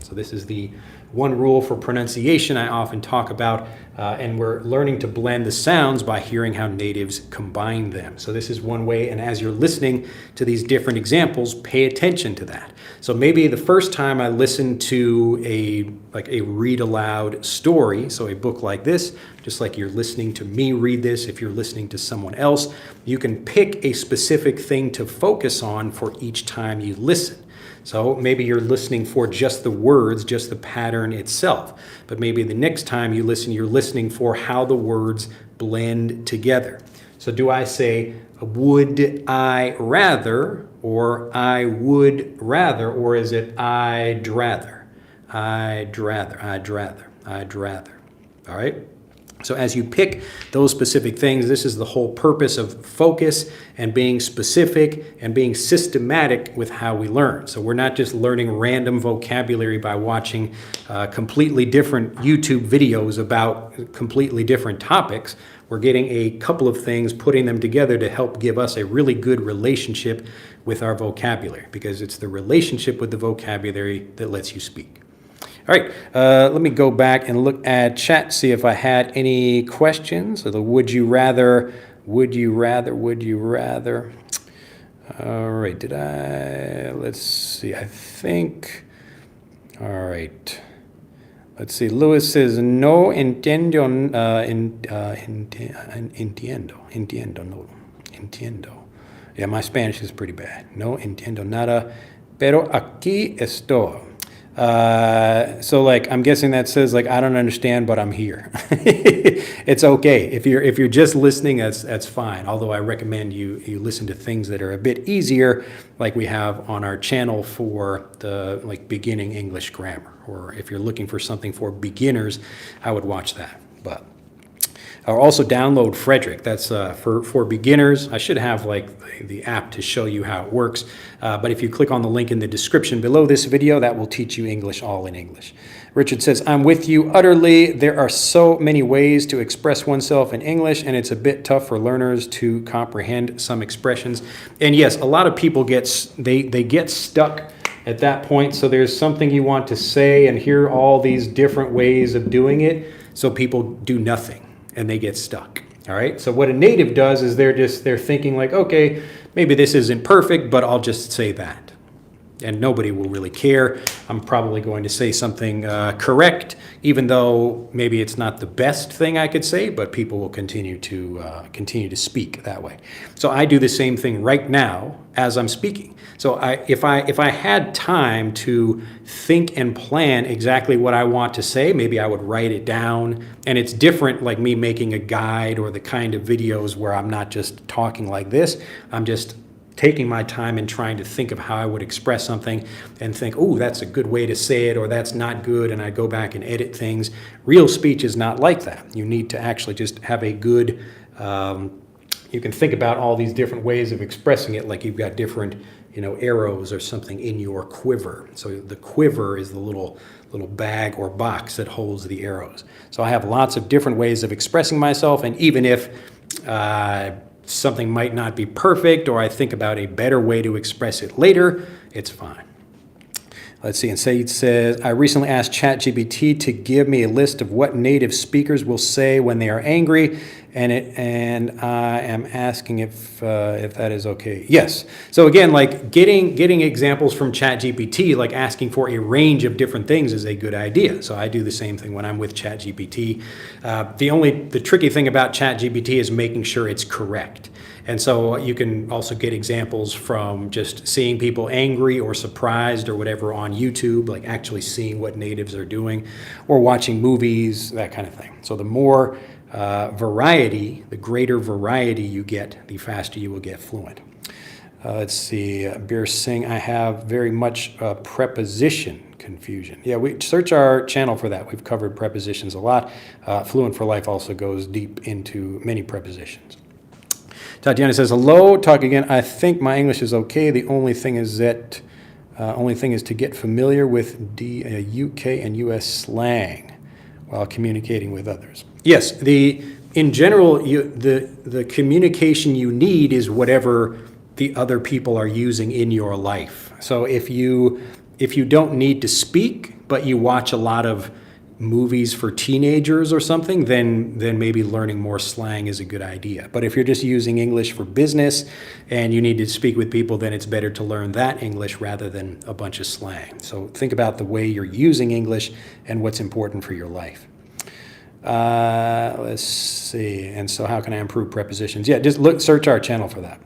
A: So this is the one rule for pronunciation I often talk about, and we're learning to blend the sounds by hearing how natives combine them. So this is one way, and as you're listening to these different examples, pay attention to that. So maybe the first time I listen to a read aloud story, so a book like this, just like you're listening to me read this, if you're listening to someone else, you can pick a specific thing to focus on for each time you listen. So maybe you're listening for just the words, just the pattern itself. But maybe the next time you listen, you're listening for how the words blend together. So do I say, would I rather, or I would rather, or is it I'd rather? I'd rather, I'd rather, I'd rather. All right? So as you pick those specific things, this is the whole purpose of focus and being specific and being systematic with how we learn. So we're not just learning random vocabulary by watching completely different YouTube videos about completely different topics. We're getting a couple of things, putting them together to help give us a really good relationship with our vocabulary, because it's the relationship with the vocabulary that lets you speak. All right, let me go back and look at chat, see if I had any questions. So the would you rather, would you rather, would you rather. All right, let's see, I think, all right. Let's see, Lewis says, no entiendo, entiendo. Yeah, my Spanish is pretty bad. No entiendo nada, pero aquí estoy. So like, I'm guessing that says like, I don't understand, but I'm here. It's okay. If you're just listening, that's fine. Although I recommend you listen to things that are a bit easier, like we have on our channel for the like beginning English grammar. Or if you're looking for something for beginners, I would watch that. But or also download Frederick. That's for beginners. I should have like the app to show you how it works. But if you click on the link in the description below this video, that will teach you English all in English. Richard says, I'm with you utterly. There are so many ways to express oneself in English, and it's a bit tough for learners to comprehend some expressions. And yes, a lot of people get stuck at that point. So there's something you want to say and hear all these different ways of doing it. So people do nothing and they get stuck. All right. So what a native does is they're thinking like, okay, maybe this isn't perfect, but I'll just say that. And nobody will really care. I'm probably going to say something correct, even though maybe it's not the best thing I could say, but people will continue to speak that way. So I do the same thing right now as I'm speaking. So if I had time to think and plan exactly what I want to say, maybe I would write it down. And it's different, like me making a guide or the kind of videos where I'm not just talking like this. I'm just taking my time and trying to think of how I would express something and think, oh, that's a good way to say it, or that's not good, and I go back and edit things. Real speech is not like that. You need to actually just have a good, you can think about all these different ways of expressing it, like you've got different, arrows or something in your quiver. So the quiver is the little bag or box that holds the arrows. So I have lots of different ways of expressing myself, and even if something might not be perfect, or I think about a better way to express it later, it's fine. Let's see, and Said says, I recently asked ChatGPT to give me a list of what native speakers will say when they are angry, and I am asking if that is okay. Yes. So again, like getting examples from ChatGPT, like asking for a range of different things is a good idea. So I do the same thing when I'm with ChatGPT. The tricky thing about ChatGPT is making sure it's correct. And so you can also get examples from just seeing people angry or surprised or whatever on YouTube, like actually seeing what natives are doing, or watching movies, that kind of thing. So the more variety, the greater variety you get, the faster you will get fluent. Let's see, Bir Singh, I have very much preposition confusion. Yeah, we search our channel for that. We've covered prepositions a lot. Fluent for Life also goes deep into many prepositions. Tatiana says, hello, talk again. I think my English is okay. The only thing is to get familiar with UK and US slang while communicating with others. Yes, in general, the communication you need is whatever the other people are using in your life. So if you don't need to speak, but you watch a lot of movies for teenagers or something, then maybe learning more slang is a good idea. But if you're just using English for business and you need to speak with people, then it's better to learn that English rather than a bunch of slang. So think about the way you're using English and what's important for your life. Let's see. And so how can I improve prepositions? Yeah, just search our channel for that.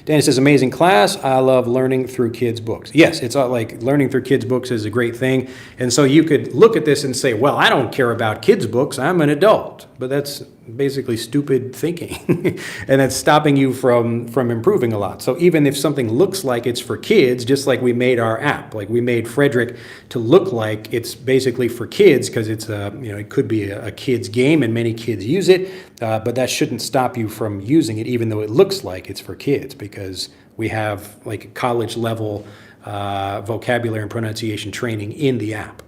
A: Danny says, amazing class. I love learning through kids' books. Yes, it's like learning through kids' books is a great thing. And so you could look at this and say, well, I don't care about kids' books. I'm an adult. But that's basically stupid thinking. And that's stopping you from improving a lot. So even if something looks like it's for kids, just like we made our app, like we made Frederick to look like it's basically for kids because it's it could be a kid's game and many kids use it, but that shouldn't stop you from using it even though it looks like it's for kids, because we have like college level vocabulary and pronunciation training in the app.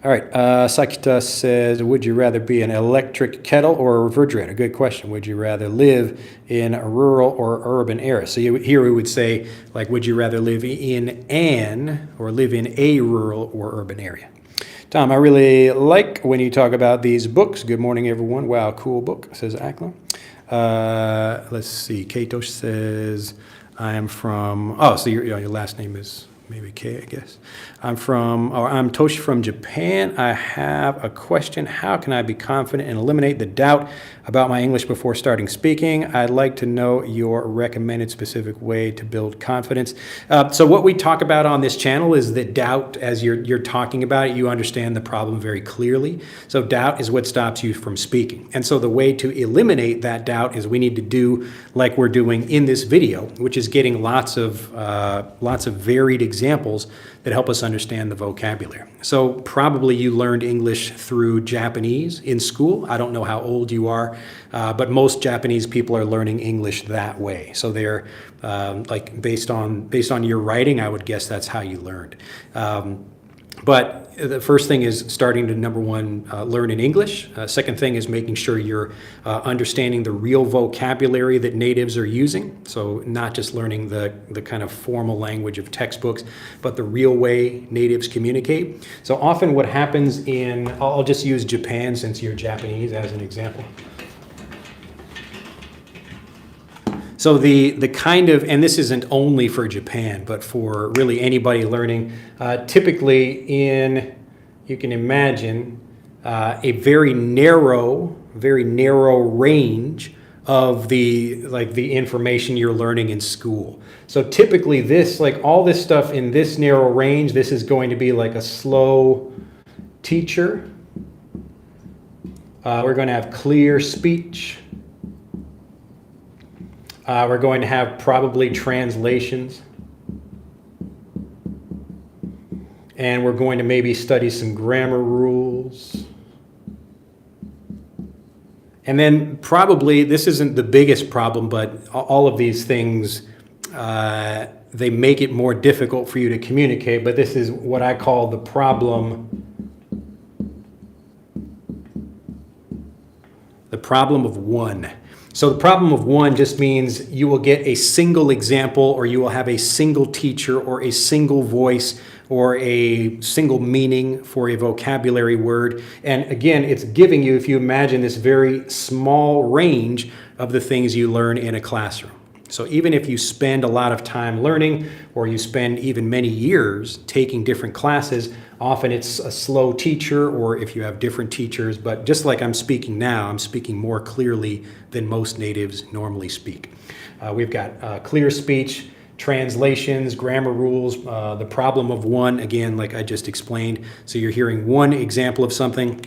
A: All right, Sakita says, would you rather be an electric kettle or a refrigerator? Good question. Would you rather live in a rural or urban area? So here we would say, like, would you rather live in a rural or urban area? Tom, I really like when you talk about these books. Good morning, everyone. Wow, cool book, says Akla. Let's see. Katosh says, I am from, so your last name is maybe K, I guess. I'm Toshi from Japan. I have a question. How can I be confident and eliminate the doubt about my English before starting speaking? I'd like to know your recommended specific way to build confidence. So what we talk about on this channel is that doubt, as you're talking about it, you understand the problem very clearly. So doubt is what stops you from speaking. And so the way to eliminate that doubt is we need to do like we're doing in this video, which is getting lots of varied examples that help us understand the vocabulary. So probably you learned English through Japanese in school. I don't know how old you are, but most Japanese people are learning English that way. So they're like based on your writing, I would guess that's how you learned. But the first thing is starting to, number one, learn in English. Second thing is making sure you're understanding the real vocabulary that natives are using. So not just learning the kind of formal language of textbooks, but the real way natives communicate. So often what happens I'll just use Japan since you're Japanese as an example. So the kind of, and this isn't only for Japan, but for really anybody learning, typically you can imagine a very narrow range of the information you're learning in school. So typically this, like all this stuff in this narrow range, this is going to be like a slow teacher. We're going to have clear speech. We're going to have probably translations. And we're going to maybe study some grammar rules. And then probably, this isn't the biggest problem, but all of these things, they make it more difficult for you to communicate, but this is what I call the problem of one. So the problem of one just means you will get a single example, or you will have a single teacher, or a single voice, or a single meaning for a vocabulary word. And again, it's giving you, if you imagine, this very small range of the things you learn in a classroom. So even if you spend a lot of time learning, or you spend even many years taking different classes, often it's a slow teacher, or if you have different teachers. But just like I'm speaking now, I'm speaking more clearly than most natives normally speak. We've got clear speech, translations, grammar rules, the problem of one, again, like I just explained. So you're hearing one example of something.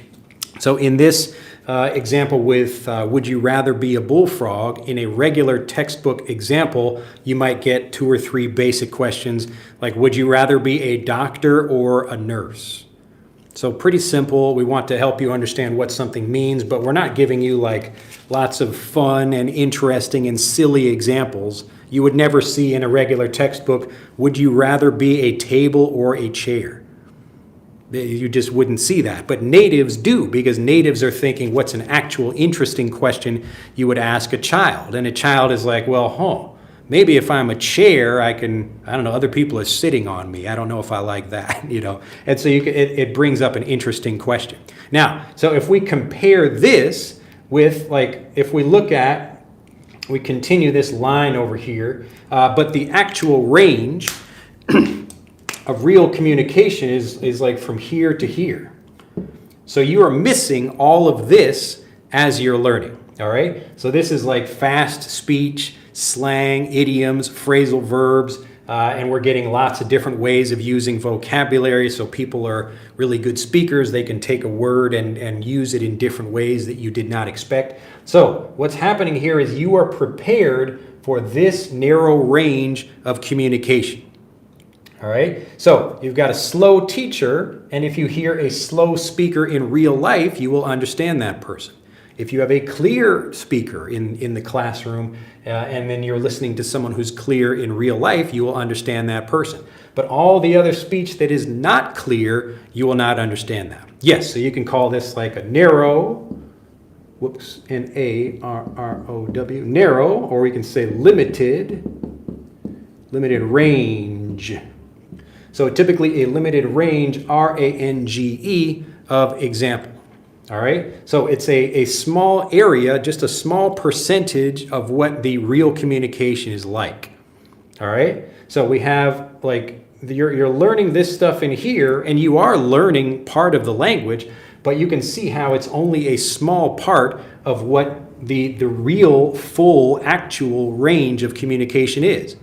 A: So in this example with would you rather be a bullfrog, in a regular textbook example, you might get 2 or 3 basic questions like, would you rather be a doctor or a nurse? So pretty simple. We want to help you understand what something means, but we're not giving you like lots of fun and interesting and silly examples. You would never see in a regular textbook, would you rather be a table or a chair? You just wouldn't see that. But natives do, because natives are thinking, what's an actual interesting question you would ask a child? And a child is like, well, maybe if I'm a chair, I don't know, other people are sitting on me. I don't know if I like that, And so it brings up an interesting question. Now, so if we compare this with, like, if we look at, we continue this line over here, but the actual range of real communication is like from here to here. So you are missing all of this as you're learning. All right, so this is like fast speech, slang, idioms, phrasal verbs, and we're getting lots of different ways of using vocabulary. So people are really good speakers. They can take a word and use it in different ways that you did not expect. So what's happening here is you are prepared for this narrow range of communication. All right, so you've got a slow teacher, and if you hear a slow speaker in real life, you will understand that person. If you have a clear speaker in the classroom and then you're listening to someone who's clear in real life, you will understand that person. But all the other speech that is not clear, you will not understand that. Yes, so you can call this like a narrow, whoops, N-A-R-R-O-W, narrow, or we can say limited range. So typically a limited range, R-A-N-G-E, of example. All right, so it's a small area, just a small percentage of what the real communication is like. All right, so we have like, you're learning this stuff in here, and you are learning part of the language, but you can see how it's only a small part of what the real, full, actual range of communication is.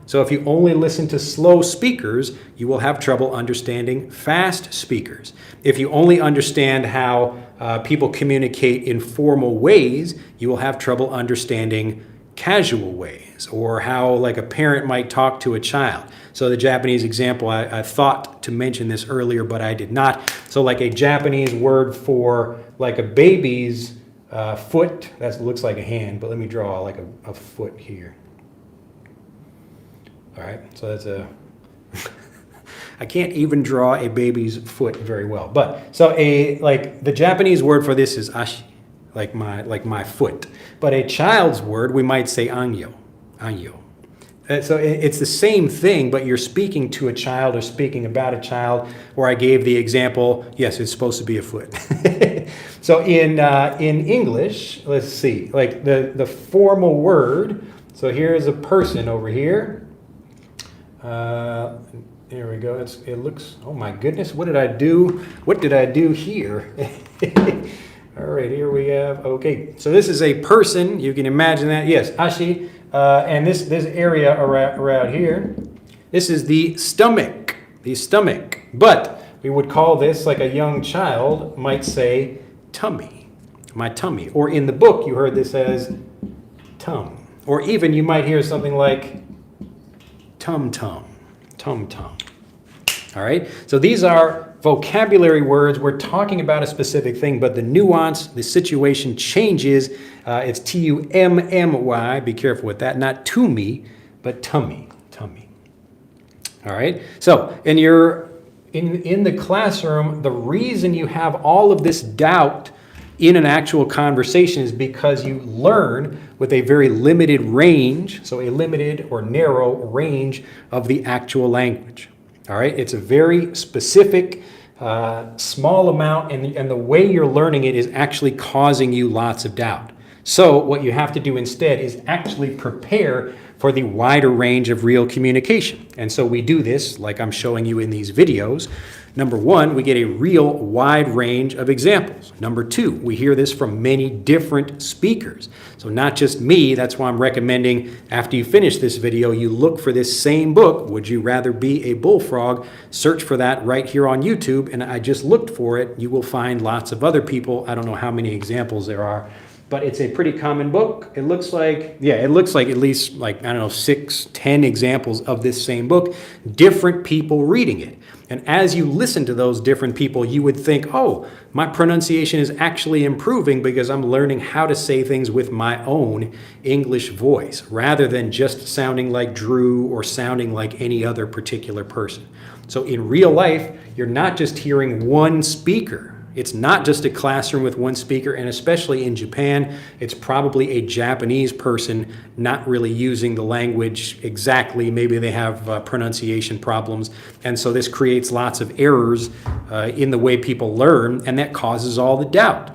A: So if you only listen to slow speakers, you will have trouble understanding fast speakers. If you only understand how people communicate in formal ways, you will have trouble understanding casual ways, or how like a parent might talk to a child. So the Japanese example, I thought to mention this earlier, but I did not. So like a Japanese word for like a baby's foot, that looks like a hand, but let me draw like a foot here. All right, so that's I can't even draw a baby's foot very well. But so like the Japanese word for this is ashi, like my foot. But a child's word, we might say anyo. So it's the same thing, but you're speaking to a child or speaking about a child. Or I gave the example, yes, it's supposed to be a foot. So in English, let's see, like the formal word. So here's a person over here. There we go. It looks, oh my goodness, what did I do? What did I do here? All right, here we have, okay. So this is a person, you can imagine that. Yes, ashi, and this area around here, this is the stomach, But we would call this, like a young child might say, tummy, my tummy. Or in the book, you heard this as tum. Or even you might hear something like tum-tum. All right, so these are vocabulary words. We're talking about a specific thing, but the nuance, the situation changes. It's T-U-M-M-Y. Be careful with that. Not to me, but tummy. All right, so in the classroom, the reason you have all of this doubt in an actual conversation is because you learn with a very limited range, so a limited or narrow range of the actual language. All right, it's a very specific, small amount, and the way you're learning it is actually causing you lots of doubt. So what you have to do instead is actually prepare for the wider range of real communication. And so we do this, like I'm showing you in these videos. Number one, we get a real wide range of examples. Number two, we hear this from many different speakers. So not just me, that's why I'm recommending after you finish this video, you look for this same book, Would You Rather Be a Bullfrog? Search for that right here on YouTube, and I just looked for it. You will find lots of other people. I don't know how many examples there are, but it's a pretty common book. It looks like at least like, I don't know, 6, 10 examples of this same book, different people reading it. And as you listen to those different people, you would think, oh, my pronunciation is actually improving because I'm learning how to say things with my own English voice, rather than just sounding like Drew or sounding like any other particular person. So in real life, you're not just hearing one speaker. It's not just a classroom with one speaker, and especially in Japan, it's probably a Japanese person not really using the language exactly. Maybe they have pronunciation problems, and so this creates lots of errors in the way people learn, and that causes all the doubt.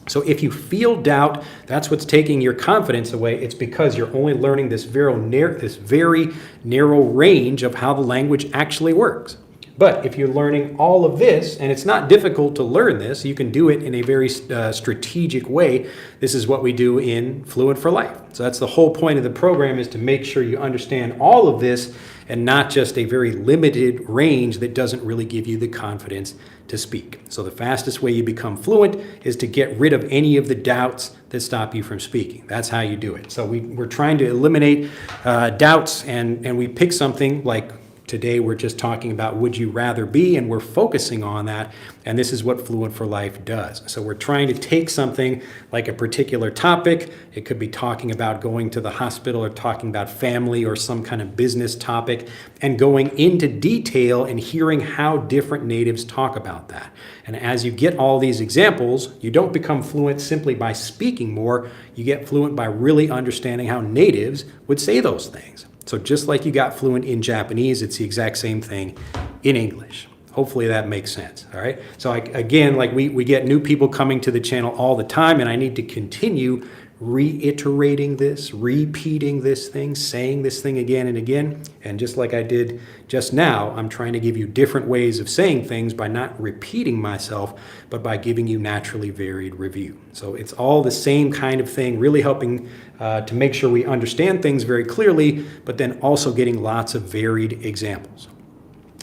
A: So if you feel doubt, that's what's taking your confidence away. It's because you're only learning this very narrow range of how the language actually works. But if you're learning all of this, and it's not difficult to learn this, you can do it in a very strategic way. This is what we do in Fluent for Life. So that's the whole point of the program, is to make sure you understand all of this and not just a very limited range that doesn't really give you the confidence to speak. So the fastest way you become fluent is to get rid of any of the doubts that stop you from speaking. That's how you do it. So we're trying to eliminate doubts, and we pick something like today we're just talking about would you rather be, and we're focusing on that, and this is what Fluent for Life does. So we're trying to take something like a particular topic. It could be talking about going to the hospital, or talking about family, or some kind of business topic, and going into detail and hearing how different natives talk about that. And as you get all these examples, you don't become fluent simply by speaking more. You get fluent by really understanding how natives would say those things. So just like you got fluent in Japanese, it's the exact same thing in English. Hopefully that makes sense, all right? So again, like we get new people coming to the channel all the time, and I need to continue reiterating this, repeating this thing, saying this thing again and again. And just like I did just now, I'm trying to give you different ways of saying things by not repeating myself, but by giving you naturally varied review. So it's all the same kind of thing, really helping to make sure we understand things very clearly, but then also getting lots of varied examples.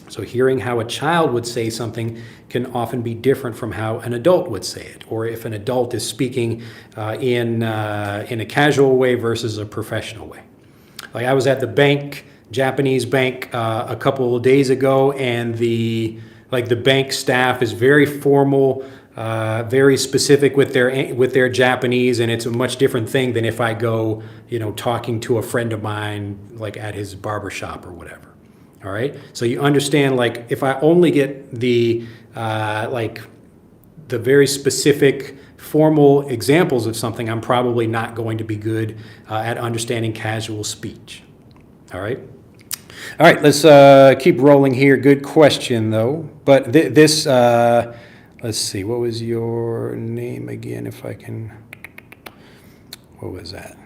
A: So hearing how a child would say something can often be different from how an adult would say it, or if an adult is speaking in a casual way versus a professional way. Like I was at the bank, Japanese bank, a couple of days ago, and the bank staff is very formal, very specific with their Japanese, and it's a much different thing than if I go, talking to a friend of mine, like at his barbershop or whatever. All right, so you understand, like if I only get the very specific formal examples of something, I'm probably not going to be good at understanding casual speech. All right, let's keep rolling here. Good question though, but this let's see, what was your name again? If I can, what was that?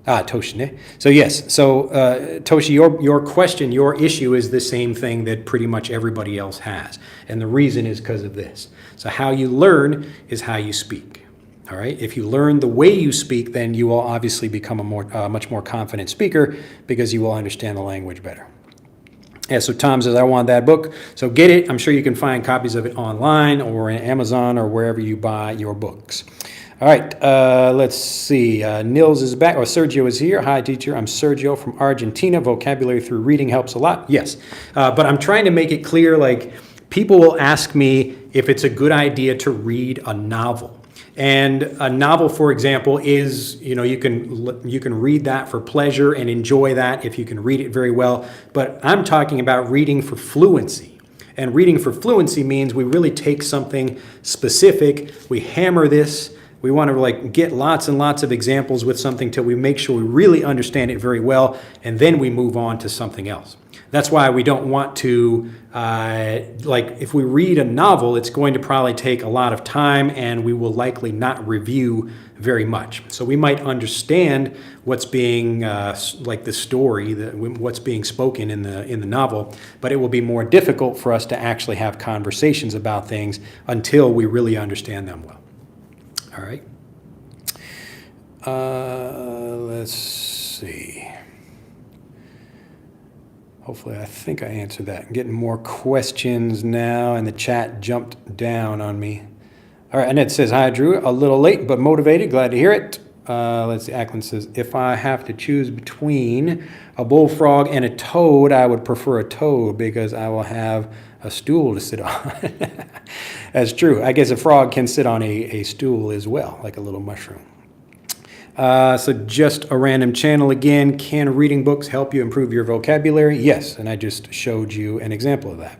A: Toshi. So yes, Toshi, your question, your issue is the same thing that pretty much everybody else has. And the reason is because of this. So how you learn is how you speak. All right. If you learn the way you speak, then you will obviously become a much more confident speaker, because you will understand the language better. Yeah, so Tom says, I want that book. So get it. I'm sure you can find copies of it online or in Amazon or wherever you buy your books. All right, let's see. Nils is back, or Sergio is here. Hi, teacher. I'm Sergio from Argentina. Vocabulary through reading helps a lot. Yes, but I'm trying to make it clear, like people will ask me if it's a good idea to read a novel. And a novel, for example, is, you can read that for pleasure and enjoy that if you can read it very well. But I'm talking about reading for fluency. And reading for fluency means we really take something specific, we hammer this. We want to get lots and lots of examples with something till we make sure we really understand it very well, and then we move on to something else. That's why we don't want to, if we read a novel, it's going to probably take a lot of time, and we will likely not review very much. So we might understand what's being, the story, what's being spoken in the novel, but it will be more difficult for us to actually have conversations about things until we really understand them well. All right. Let's see. Hopefully, I think I answered that. I'm getting more questions now, and the chat jumped down on me. All right, Annette says, hi, Drew. A little late, but motivated. Glad to hear it. Let's see. Ackland says, if I have to choose between a bullfrog and a toad, I would prefer a toad because I will have a stool to sit on. That's true. I guess a frog can sit on a stool as well, like a little mushroom. So just a random channel again. Can reading books help you improve your vocabulary? Yes, and I just showed you an example of that.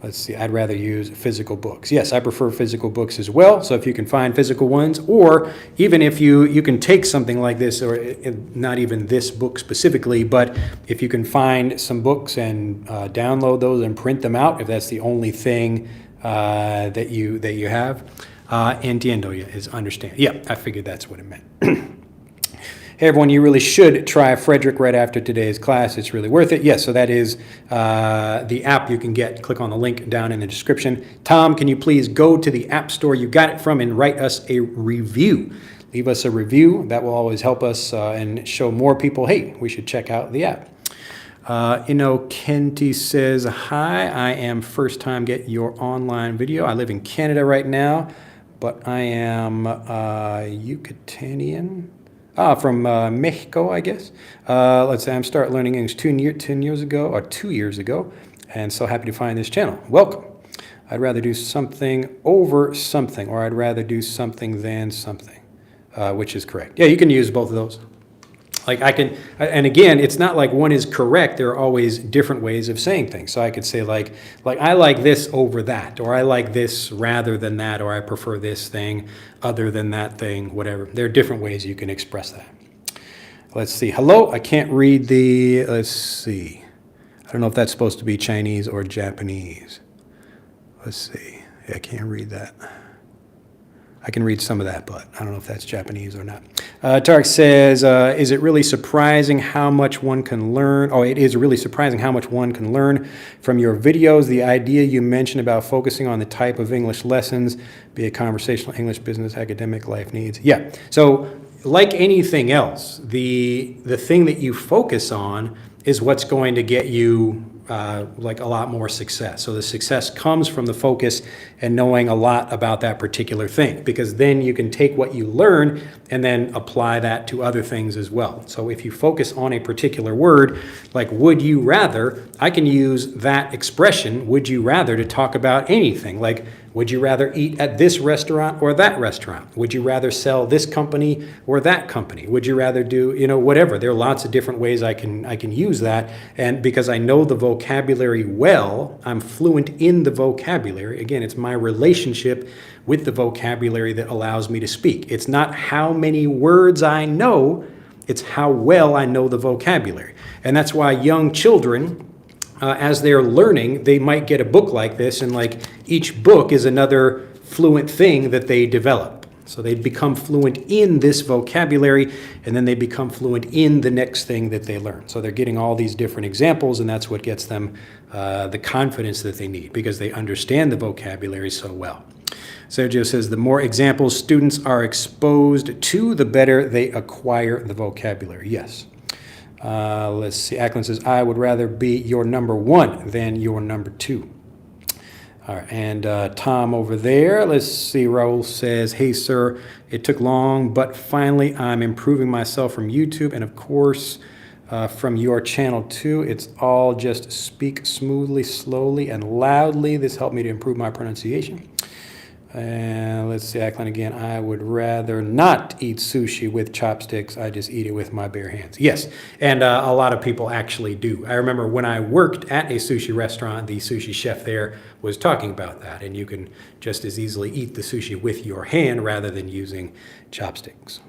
A: Let's see, I'd rather use physical books. Yes, I prefer physical books as well. So if you can find physical ones, or even if you can take something like this, or not even this book specifically, but if you can find some books and download those and print them out, if that's the only thing that you have. Entiendo is understand. Yeah, I figured that's what it meant. Hey everyone, you really should try Frederick right after today's class. It's really worth it. Yes, so that is the app you can get. Click on the link down in the description. Tom, can you please go to the app store you got it from and write us a review? Leave us a review. That will always help us and show more people, hey, we should check out the app. Kenty says, hi, I am first time get your online video. I live in Canada right now, but I am Yucatanian. From Mexico, I guess. Let's say I'm start learning English 2 years ago, and so happy to find this channel. Welcome. I'd rather do something over something, or I'd rather do something than something, which is correct. Yeah, you can use both of those. Like and again, it's not like one is correct. There are always different ways of saying things. So I could say like I like this over that, or I like this rather than that, or I prefer this thing other than that thing, whatever. There are different ways you can express that. Let's see. Hello, I can't read let's see. I don't know if that's supposed to be Chinese or Japanese. Let's see. Yeah, I can't read that. I can read some of that, but I don't know if that's Japanese or not. Tarek says, is it really surprising how much one can learn? Oh, it is really surprising how much one can learn from your videos. The idea you mentioned about focusing on the type of English lessons, be it conversational English, business, academic, life needs. Yeah, so like anything else, the thing that you focus on is what's going to get you like a lot more success. So the success comes from the focus and knowing a lot about that particular thing, because then you can take what you learn and then apply that to other things as well. So if you focus on a particular word, like would you rather, I can use that expression, would you rather, to talk about anything. Like, would you rather eat at this restaurant or that restaurant? Would you rather sell this company or that company? Would you rather do, whatever? There are lots of different ways I can use that. And because I know the vocabulary well, I'm fluent in the vocabulary. Again, it's my relationship with the vocabulary that allows me to speak. It's not how many words I know, it's how well I know the vocabulary. And that's why young children, as they're learning, they might get a book like this, and like each book is another fluent thing that they develop. So they become fluent in this vocabulary, and then they become fluent in the next thing that they learn. So they're getting all these different examples, and that's what gets them the confidence that they need, because they understand the vocabulary so well. Sergio says, the more examples students are exposed to, the better they acquire the vocabulary. Yes. Let's see. Ackland says, I would rather be your number one than your number two. All right. And Tom over there, let's see. Raul says, hey, sir, it took long, but finally I'm improving myself from YouTube and, of course, from your channel, too. It's all just speak smoothly, slowly, and loudly. This helped me to improve my pronunciation. And let's see, Ackland again. I would rather not eat sushi with chopsticks. I just eat it with my bare hands. Yes, and a lot of people actually do. I remember when I worked at a sushi restaurant, the sushi chef there was talking about that. And you can just as easily eat the sushi with your hand rather than using chopsticks.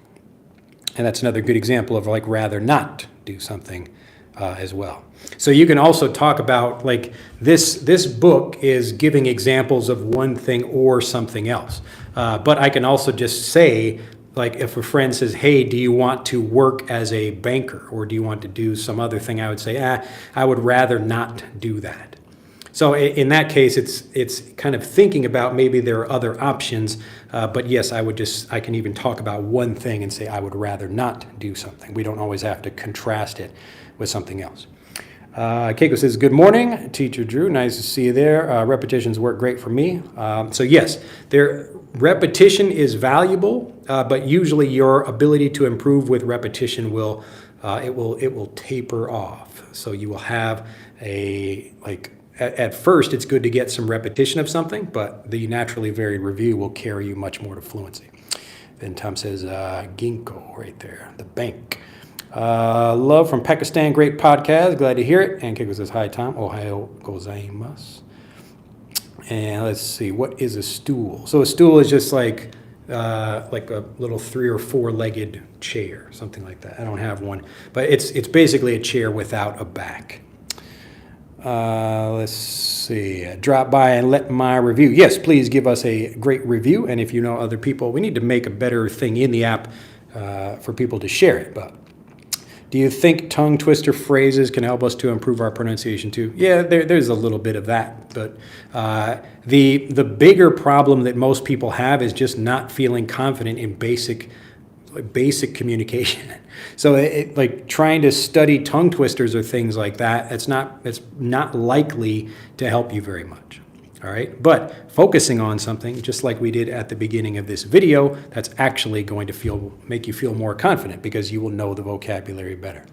A: And that's another good example of like rather not do something as well. So you can also talk about like this book is giving examples of one thing or something else. But I can also just say, like if a friend says, hey, do you want to work as a banker or do you want to do some other thing? I would say, I would rather not do that. So in that case, it's kind of thinking about maybe there are other options. But yes, I can even talk about one thing and say I would rather not do something. We don't always have to contrast it with something else. Keiko says, good morning, Teacher Drew. Nice to see you there. Repetitions work great for me. So yes, repetition is valuable, but usually your ability to improve with repetition will taper off. So you will have at first it's good to get some repetition of something, but the naturally varied review will carry you much more to fluency. Then Tom says, Ginkgo right there, the bank. Love from Pakistan, great podcast, glad to hear it. And Keiko says, hi Tom, Ohio gozaimasu. And let's see, what is a stool? So a stool is just like a little 3 or 4 legged chair, something like that. I don't have one, but it's basically a chair without a back. Let's see, drop by and let my review. Yes, please give us a great review. And if you know other people, we need to make a better thing in the app for people to share it. But do you think tongue twister phrases can help us to improve our pronunciation too? Yeah, there's a little bit of that. But the bigger problem that most people have is just not feeling confident in basic communication. So like trying to study tongue twisters or things like that, it's not likely to help you very much. All right, but focusing on something, just like we did at the beginning of this video, that's actually going to make you feel more confident because you will know the vocabulary better.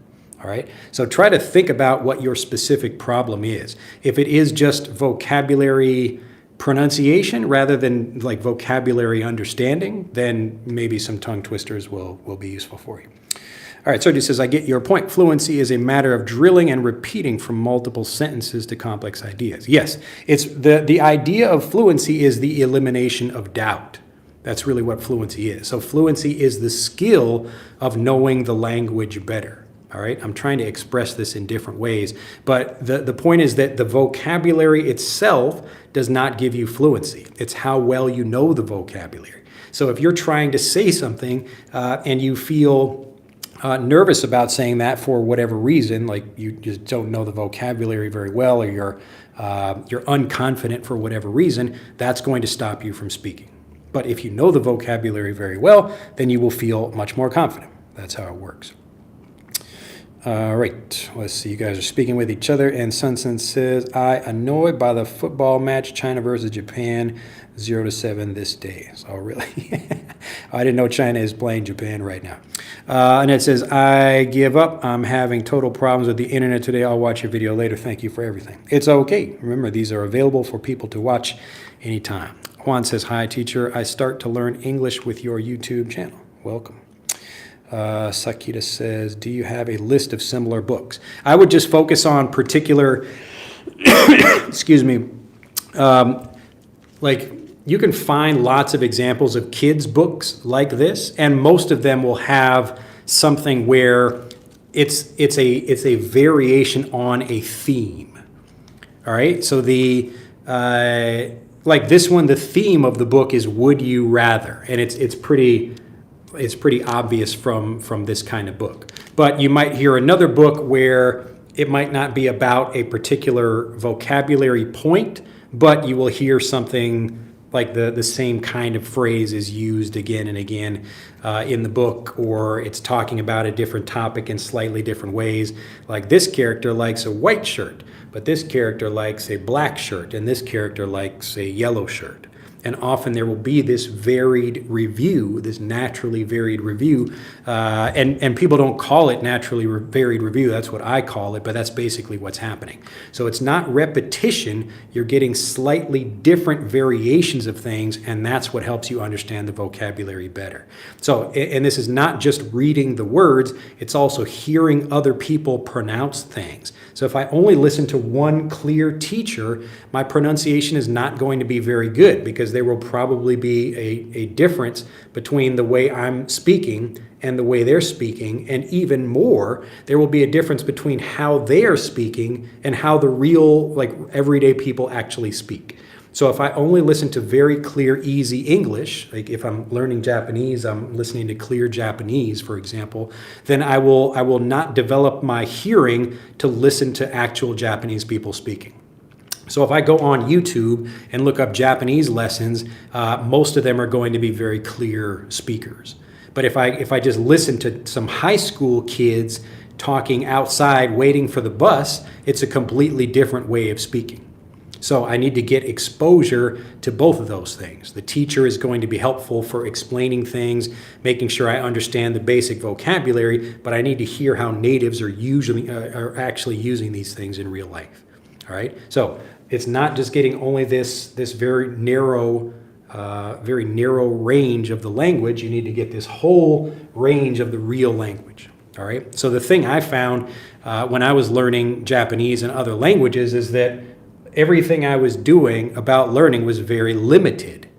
A: All right, so try to think about what your specific problem is. If it is just vocabulary pronunciation rather than like vocabulary understanding, then maybe some tongue twisters will be useful for you. All right, so it says, I get your point. Fluency is a matter of drilling and repeating from multiple sentences to complex ideas. Yes, it's the idea of fluency is the elimination of doubt. That's really what fluency is. So fluency is the skill of knowing the language better. All right, I'm trying to express this in different ways, but the point is that the vocabulary itself does not give you fluency. It's how well you know the vocabulary. So if you're trying to say something and you feel nervous about saying that for whatever reason, like you just don't know the vocabulary very well, or you're unconfident for whatever reason, that's going to stop you from speaking. But if you know the vocabulary very well, then you will feel much more confident. That's how it works. All right, let's see. You guys are speaking with each other, and Sunsen says, I annoyed by the football match, China versus Japan, 0-7 this day. So really, I didn't know China is playing Japan right now. And it says, I give up. I'm having total problems with the internet today. I'll watch your video later. Thank you for everything. It's okay. Remember, these are available for people to watch anytime. Juan says, hi, teacher. I start to learn English with your YouTube channel. Welcome. Sakita says, do you have a list of similar books? I would just focus on particular, excuse me, like you can find lots of examples of kids' books like this, and most of them will have something where it's a variation on a theme. All right, so like this one, the theme of the book is would you rather, and it's pretty obvious from this kind of book. But you might hear another book where it might not be about a particular vocabulary point, but you will hear something like the same kind of phrase is used again and again in the book, or it's talking about a different topic in slightly different ways. Like this character likes a white shirt, but this character likes a black shirt, and this character likes a yellow shirt. And often there will be this varied review, this naturally varied review, and people don't call it naturally varied review. That's what I call it, but that's basically what's happening. So it's not repetition. You're getting slightly different variations of things, and that's what helps you understand the vocabulary better. So, and this is not just reading the words, it's also hearing other people pronounce things. So if I only listen to one clear teacher, my pronunciation is not going to be very good because there will probably be a difference between the way I'm speaking and the way they're speaking. And even more, there will be a difference between how they are speaking and how the real, like everyday people actually speak. So if I only listen to very clear, easy English, like if I'm learning Japanese, I'm listening to clear Japanese, for example, then I will not develop my hearing to listen to actual Japanese people speaking. So if I go on YouTube and look up Japanese lessons, most of them are going to be very clear speakers. But if I just listen to some high school kids talking outside waiting for the bus, it's a completely different way of speaking. So I need to get exposure to both of those things. The teacher is going to be helpful for explaining things, making sure I understand the basic vocabulary, but I need to hear how natives are actually using these things in real life. All right. So it's not just getting only this very narrow range of the language. You need to get this whole range of the real language. All right. So the thing I found when I was learning Japanese and other languages is that everything I was doing about learning was very limited.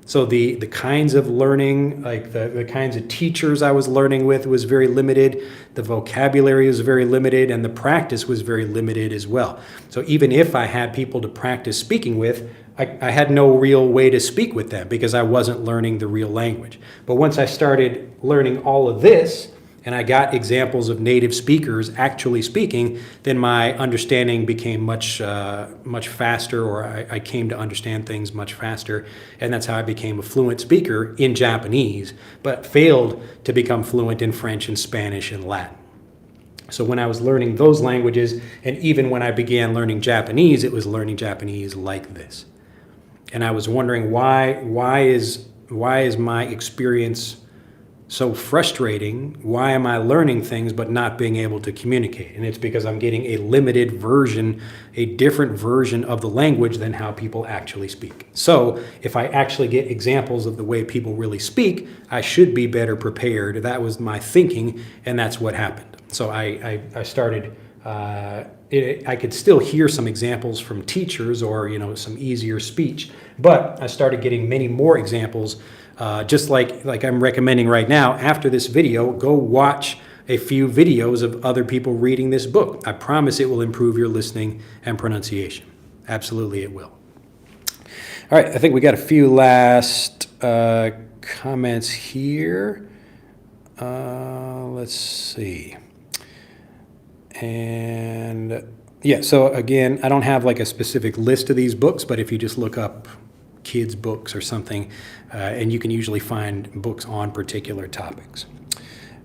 A: So the kinds of learning, like the kinds of teachers I was learning with was very limited. The vocabulary was very limited, and the practice was very limited as well. So even if I had people to practice speaking with, I had no real way to speak with them because I wasn't learning the real language. But once I started learning all of this, and I got examples of native speakers actually speaking, then my understanding became much faster, or I came to understand things much faster, and that's how I became a fluent speaker in Japanese, but failed to become fluent in French and Spanish and Latin. So when I was learning those languages, and even when I began learning Japanese, it was learning Japanese like this. And I was wondering why is my experience so frustrating? Why am I learning things but not being able to communicate? And it's because I'm getting a limited version, a different version of the language than how people actually speak. So if I actually get examples of the way people really speak, I should be better prepared. That was my thinking, and that's what happened. So I started, I could still hear some examples from teachers or, some easier speech, but I started getting many more examples. Just like I'm recommending right now, after this video, go watch a few videos of other people reading this book. I promise it will improve your listening and pronunciation. Absolutely it will. All right, I think we got a few last comments here. Let's see. And yeah, so again, I don't have like a specific list of these books, but if you just look up kids' books or something, and you can usually find books on particular topics.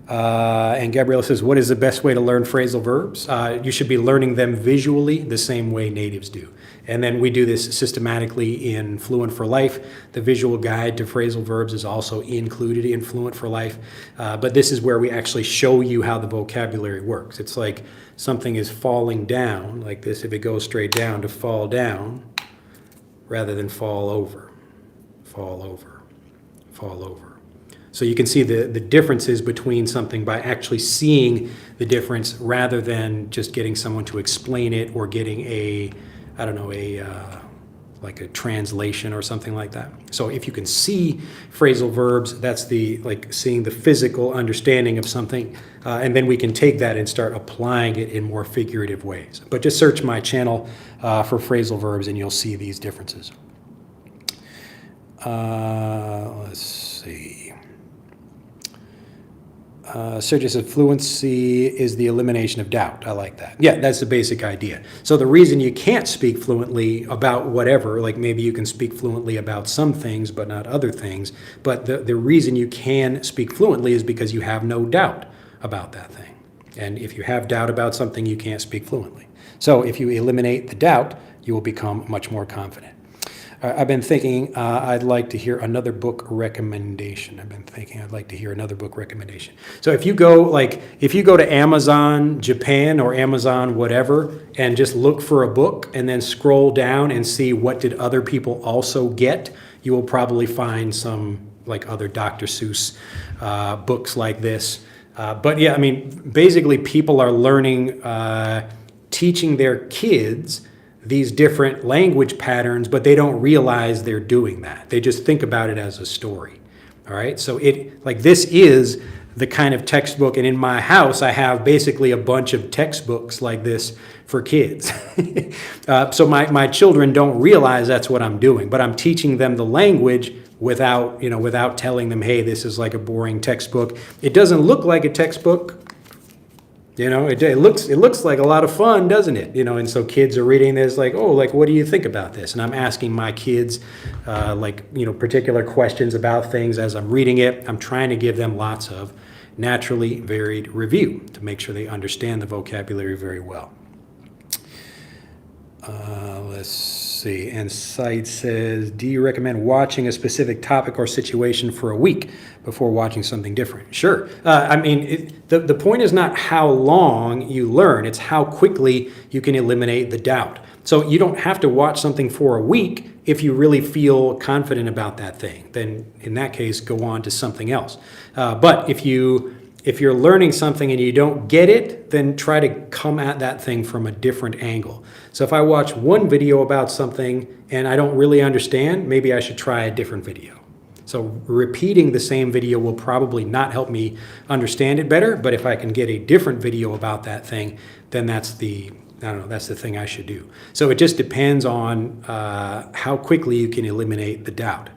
A: And Gabriella says, what is the best way to learn phrasal verbs? You should be learning them visually the same way natives do. And then we do this systematically in Fluent for Life. The visual guide to phrasal verbs is also included in Fluent for Life. But this is where we actually show you how the vocabulary works. It's like something is falling down like this. If it goes straight down, to fall down rather than fall over, fall over, fall over. So you can see the differences between something by actually seeing the difference rather than just getting someone to explain it or getting like a translation or something like that. So if you can see phrasal verbs, that's like seeing the physical understanding of something, and then we can take that and start applying it in more figurative ways. But just search my channel for phrasal verbs and you'll see these differences. Let's see. Sergio says fluency is the elimination of doubt. I like that. Yeah, that's the basic idea. So the reason you can't speak fluently about whatever, like maybe you can speak fluently about some things but not other things, but the reason you can speak fluently is because you have no doubt about that thing. And if you have doubt about something, you can't speak fluently. So if you eliminate the doubt, you will become much more confident. I've been thinking I'd like to hear another book recommendation. So if you go to Amazon Japan or Amazon whatever and just look for a book and then scroll down and see what did other people also get, you will probably find some like other Dr. Seuss books like this. But yeah, I mean, basically people are learning, teaching their kids these different language patterns, but they don't realize they're doing that. They just think about it as a story. All right, so this is the kind of textbook, and in my house I have basically a bunch of textbooks like this for kids. So my children don't realize that's what I'm doing, but I'm teaching them the language without telling them, hey, this is like a boring textbook. It doesn't look like a textbook. It looks like a lot of fun, doesn't it? And so kids are reading this like, oh, like, what do you think about this? And I'm asking my kids, particular questions about things as I'm reading it. I'm trying to give them lots of naturally varied review to make sure they understand the vocabulary very well. Let's see. And Said says, do you recommend watching a specific topic or situation for a week before watching something different? Sure. The point is not how long you learn. It's how quickly you can eliminate the doubt. So you don't have to watch something for a week if you really feel confident about that thing. Then in that case, go on to something else. But if you're learning something and you don't get it, then try to come at that thing from a different angle. So if I watch one video about something and I don't really understand, maybe I should try a different video. So repeating the same video will probably not help me understand it better, but if I can get a different video about that thing, then that's the don't know, that's the thing I should do. So it just depends on how quickly you can eliminate the doubt.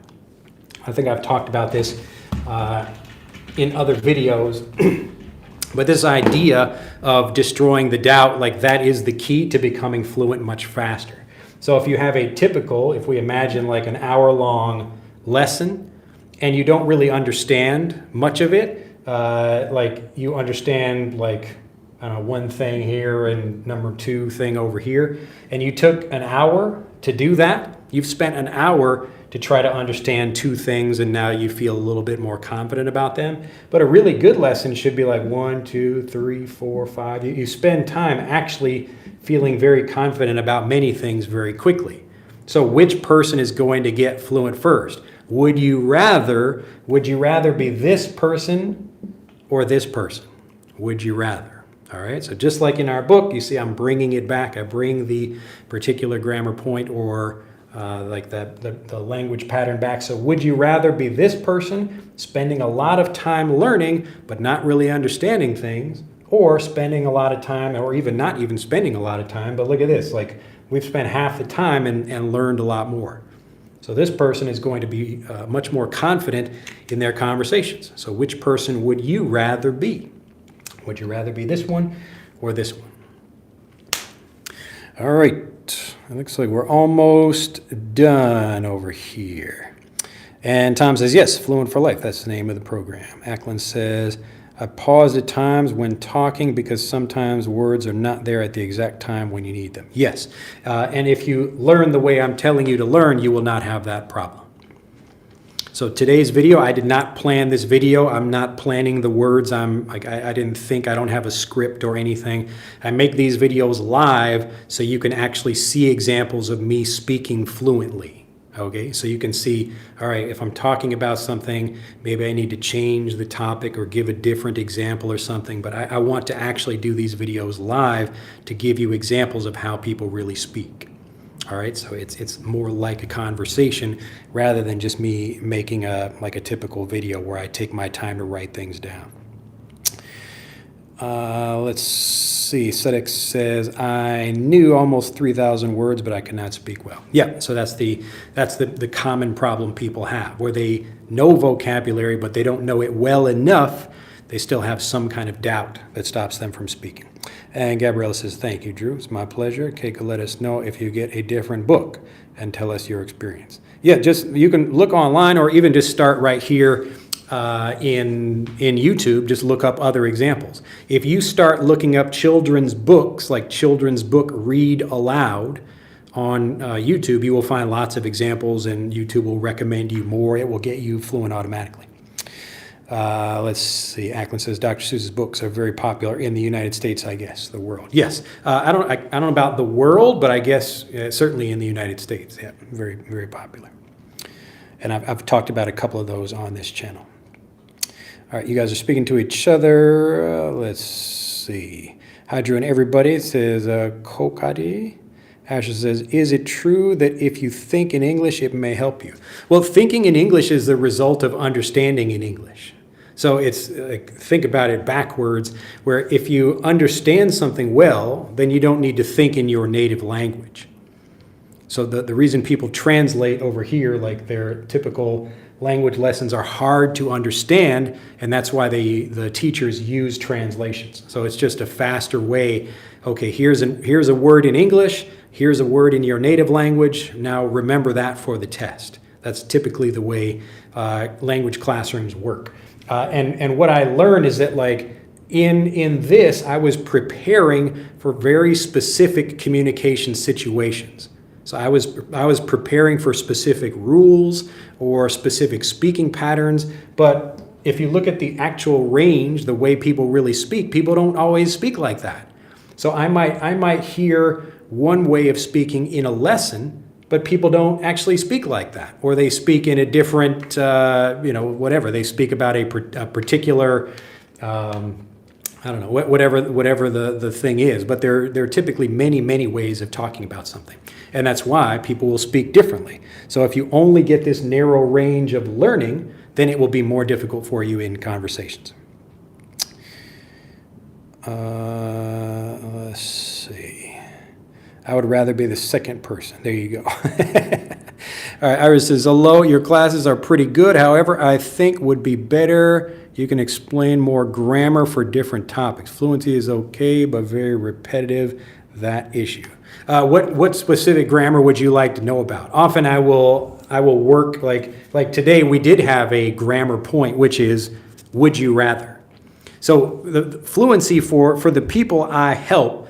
A: I think I've talked about this in other videos, but this idea of destroying the doubt, like that is the key to becoming fluent much faster. So if you have a typical, if we imagine like an hour-long lesson and you don't really understand much of it, like you understand like, I don't know, one thing here and number two thing over here, and you took an hour to do that, you've spent an hour to try to understand two things, and now you feel a little bit more confident about them. But a really good lesson should be like 1, 2, 3, 4, 5. You spend time actually feeling very confident about many things very quickly. So which person is going to get fluent first? Would you rather be this person or this person? Would you rather? All right, so just like in our book, you see I'm bringing it back. I bring the particular grammar point or like the language pattern back. So would you rather be this person spending a lot of time learning but not really understanding things, or spending a lot of time, or even not even spending a lot of time, but look at this, like we've spent half the time and learned a lot more. So this person is going to be much more confident in their conversations. So which person would you rather be? Would you rather be this one or this one? All right, it looks like we're almost done over here. And Tom says, yes, Fluent for Life, that's the name of the program. Ackland says, I pause at times when talking because sometimes words are not there at the exact time when you need them. Yes, and if you learn the way I'm telling you to learn, you will not have that problem. So today's video, I did not plan this video. I'm not planning the words. I didn't think, I don't have a script or anything. I make these videos live so you can actually see examples of me speaking fluently. Okay, so you can see, all right, if I'm talking about something, maybe I need to change the topic or give a different example or something, but I want to actually do these videos live to give you examples of how people really speak. All right, so it's more like a conversation rather than just me making like a typical video where I take my time to write things down. Let's see, Sedek says, I knew almost 3,000 words, but I could not speak well. Yeah, so that's the common problem people have, where they know vocabulary, but they don't know it well enough. They still have some kind of doubt that stops them from speaking. And Gabriella says, thank you, Drew. It's my pleasure. Keiko, let us know if you get a different book and tell us your experience. Yeah, just you can look online or even just start right here in YouTube. Just look up other examples. If you start looking up children's books, like children's book read aloud on YouTube, you will find lots of examples and YouTube will recommend you more. It will get you fluent automatically. Let's see. Ackland says Dr. Seuss's books are very popular in the United States, I guess, the world. Yes. I don't know about the world, but I guess certainly in the United States. Yeah, very, very popular. And I've talked about a couple of those on this channel. All right, you guys are speaking to each other. Let's see. Hi, Drew and everybody. It says Kokadi. Asher says, is it true that if you think in English, it may help you? Well, thinking in English is the result of understanding in English. So it's like, think about it backwards, where if you understand something well, then you don't need to think in your native language. So the reason people translate over here, like their typical language lessons are hard to understand, and that's why the teachers use translations. So it's just a faster way. Okay, here's a word in English, here's a word in your native language, now remember that for the test. That's typically the way language classrooms work. And what I learned is that like in this, I was preparing for very specific communication situations. So I was preparing for specific rules or specific speaking patterns, but if you look at the actual range, the way people really speak, people don't always speak like that. So I might hear one way of speaking in a lesson, but people don't actually speak like that, or they speak in a different, whatever. They speak about a particular, I don't know, whatever the thing is, but there are typically many ways of talking about something. And that's why people will speak differently. So if you only get this narrow range of learning, then it will be more difficult for you in conversations. Let's see. I would rather be the second person. There you go. All right, Iris says, hello, your classes are pretty good. However, I think would be better you can explain more grammar for different topics. Fluency is okay, but very repetitive, that issue. What specific grammar would you like to know about? Often I will work, like today we did have a grammar point, which is, would you rather? So the fluency for the people I help,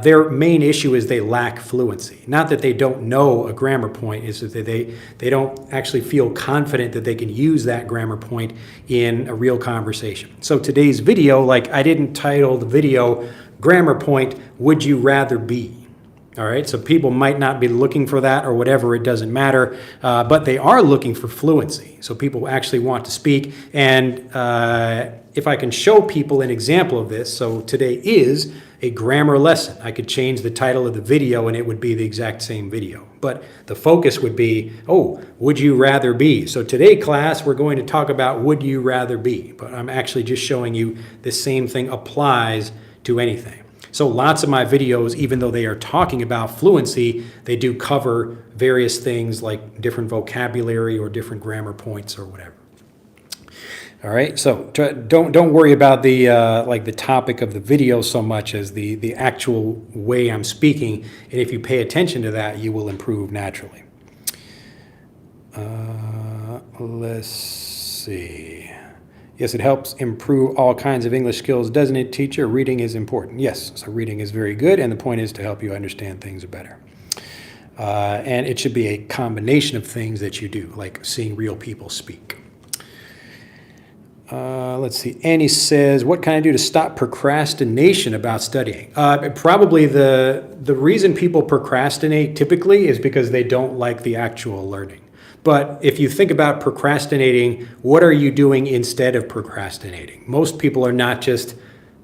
A: their main issue is they lack fluency. Not that they don't know a grammar point, it's that they don't actually feel confident that they can use that grammar point in a real conversation. So today's video, like I didn't title the video grammar point, would you rather be? All right, so people might not be looking for that or whatever, it doesn't matter, but they are looking for fluency. So people actually want to speak, and if I can show people an example of this, so today is a grammar lesson. I could change the title of the video and it would be the exact same video. But the focus would be, oh, would you rather be? So today, class, we're going to talk about would you rather be. But I'm actually just showing you the same thing applies to anything. So lots of my videos, even though they are talking about fluency, they do cover various things like different vocabulary or different grammar points or whatever. All right, so don't worry about the like the topic of the video so much as the actual way I'm speaking, and if you pay attention to that, you will improve naturally. Let's see. Yes, it helps improve all kinds of English skills, doesn't it, teacher? Reading is important. Yes, so reading is very good, and the point is to help you understand things better. And it should be a combination of things that you do, like seeing real people speak. Let's see. Annie says, what can I do to stop procrastination about studying? Probably the reason people procrastinate typically is because they don't like the actual learning. But if you think about procrastinating, what are you doing instead of procrastinating? Most people are not just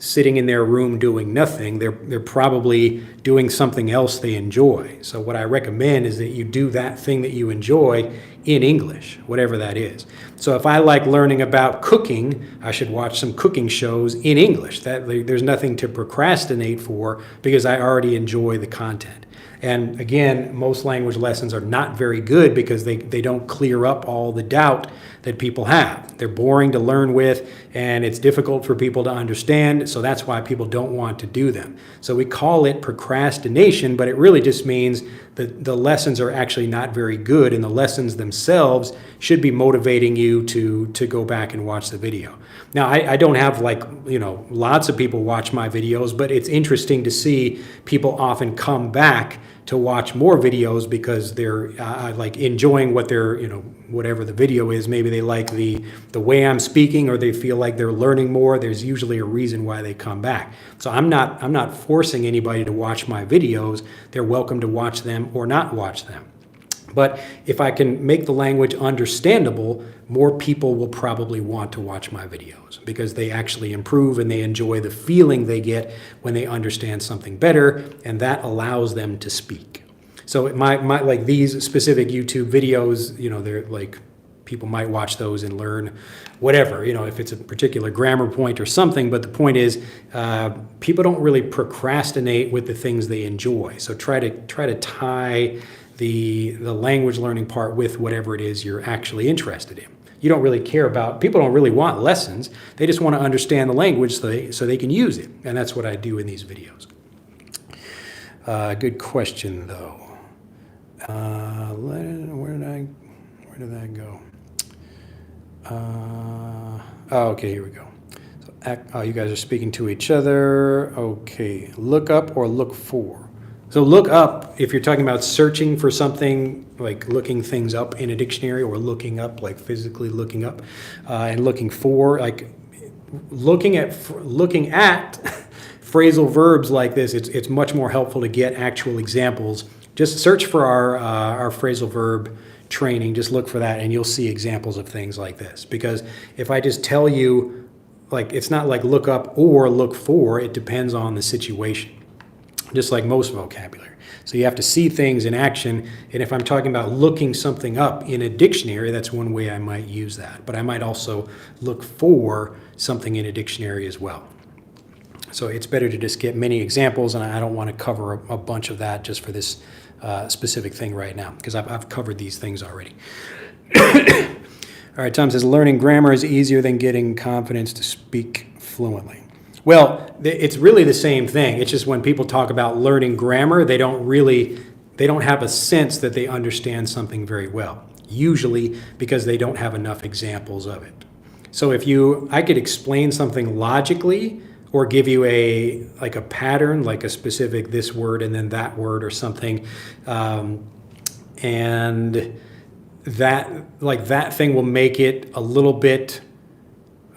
A: sitting in their room doing nothing. They're probably doing something else they enjoy. So what I recommend is that you do that thing that you enjoy in English, whatever that is. So if I like learning about cooking, I should watch some cooking shows in English. There's nothing to procrastinate for because I already enjoy the content. And again, most language lessons are not very good because they don't clear up all the doubt that people have. They're boring to learn with, and it's difficult for people to understand, so that's why people don't want to do them. So we call it procrastination, but it really just means that the lessons are actually not very good, and the lessons themselves should be motivating you to go back and watch the video. Now, I don't have lots of people watch my videos, but it's interesting to see people often come back to watch more videos because they're like enjoying what they're, whatever the video is. Maybe they like the way I'm speaking, or they feel like they're learning more. There's usually a reason why they come back. So I'm not forcing anybody to watch my videos. They're welcome to watch them or not watch them. But if I can make the language understandable, more people will probably want to watch my videos because they actually improve and they enjoy the feeling they get when they understand something better, and that allows them to speak. So it might like these specific YouTube videos, they're like, people might watch those and learn whatever, if it's a particular grammar point or something, but the point is people don't really procrastinate with the things they enjoy. So try to tie the language learning part with whatever it is you're actually interested in. You don't really care about, people don't really want lessons. They just want to understand the language so they can use it. And that's what I do in these videos. Good question, though. Where did that go? Okay, here we go. So, you guys are speaking to each other. Okay, look up or look for. So look up, if you're talking about searching for something, like looking things up in a dictionary, or looking up, like physically looking up, and looking for, like looking at phrasal verbs like this, it's much more helpful to get actual examples. Just search for our phrasal verb training, just look for that, and you'll see examples of things like this. Because if I just tell you, like, it's not like look up or look for, it depends on the situation. Just like most vocabulary. So you have to see things in action, and if I'm talking about looking something up in a dictionary, that's one way I might use that. But I might also look for something in a dictionary as well. So it's better to just get many examples, and I don't want to cover a bunch of that just for this specific thing right now, because I've covered these things already. All right, Tom says, learning grammar is easier than getting confidence to speak fluently. Well, it's really the same thing. It's just when people talk about learning grammar, they don't have a sense that they understand something very well, usually because they don't have enough examples of it. So I could explain something logically or give you a pattern, like a specific this word and then that word or something, and that thing will make it a little bit,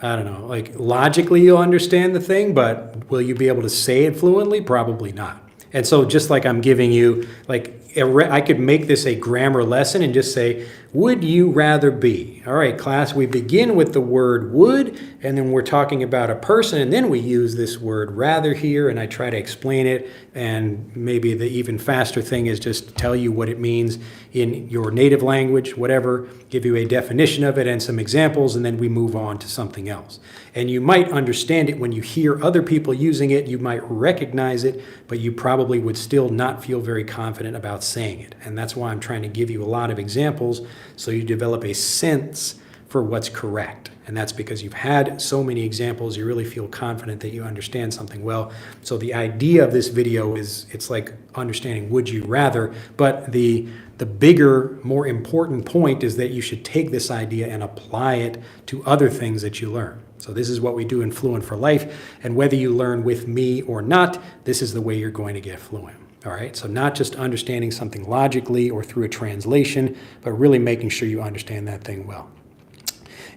A: I don't know, like logically you'll understand the thing, but will you be able to say it fluently? Probably not. And so just like I'm giving you, I could make this a grammar lesson and just say, would you rather be? All right, class, we begin with the word would, and then we're talking about a person, and then we use this word rather here, and I try to explain it, and maybe the even faster thing is just tell you what it means in your native language, whatever, give you a definition of it and some examples, and then we move on to something else. And you might understand it when you hear other people using it, you might recognize it, but you probably would still not feel very confident about saying it. And that's why I'm trying to give you a lot of examples so you develop a sense for what's correct. And that's because you've had so many examples, you really feel confident that you understand something well. So the idea of this video is, it's like understanding would you rather, but the bigger, more important point is that you should take this idea and apply it to other things that you learn. So this is what we do in Fluent for Life, and whether you learn with me or not, this is the way you're going to get fluent. All right, so not just understanding something logically or through a translation, but really making sure you understand that thing well.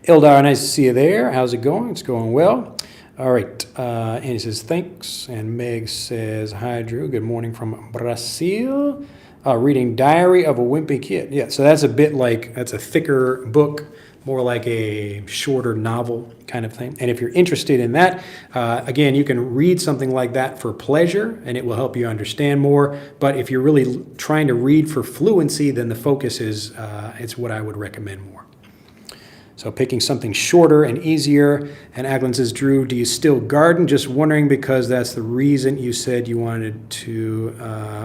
A: Ildar, nice to see you there. How's it going? It's going well. All right, Annie says thanks, and Meg says hi, Drew. Good morning from Brazil. Reading Diary of a Wimpy Kid. Yeah, so that's a thicker book, more like a shorter novel kind of thing. And if you're interested in that, again, you can read something like that for pleasure, and it will help you understand more. But if you're really trying to read for fluency, then the focus is it's what I would recommend more. So picking something shorter and easier. And Aglin says, Drew, do you still garden? Just wondering because that's the reason you said you wanted to,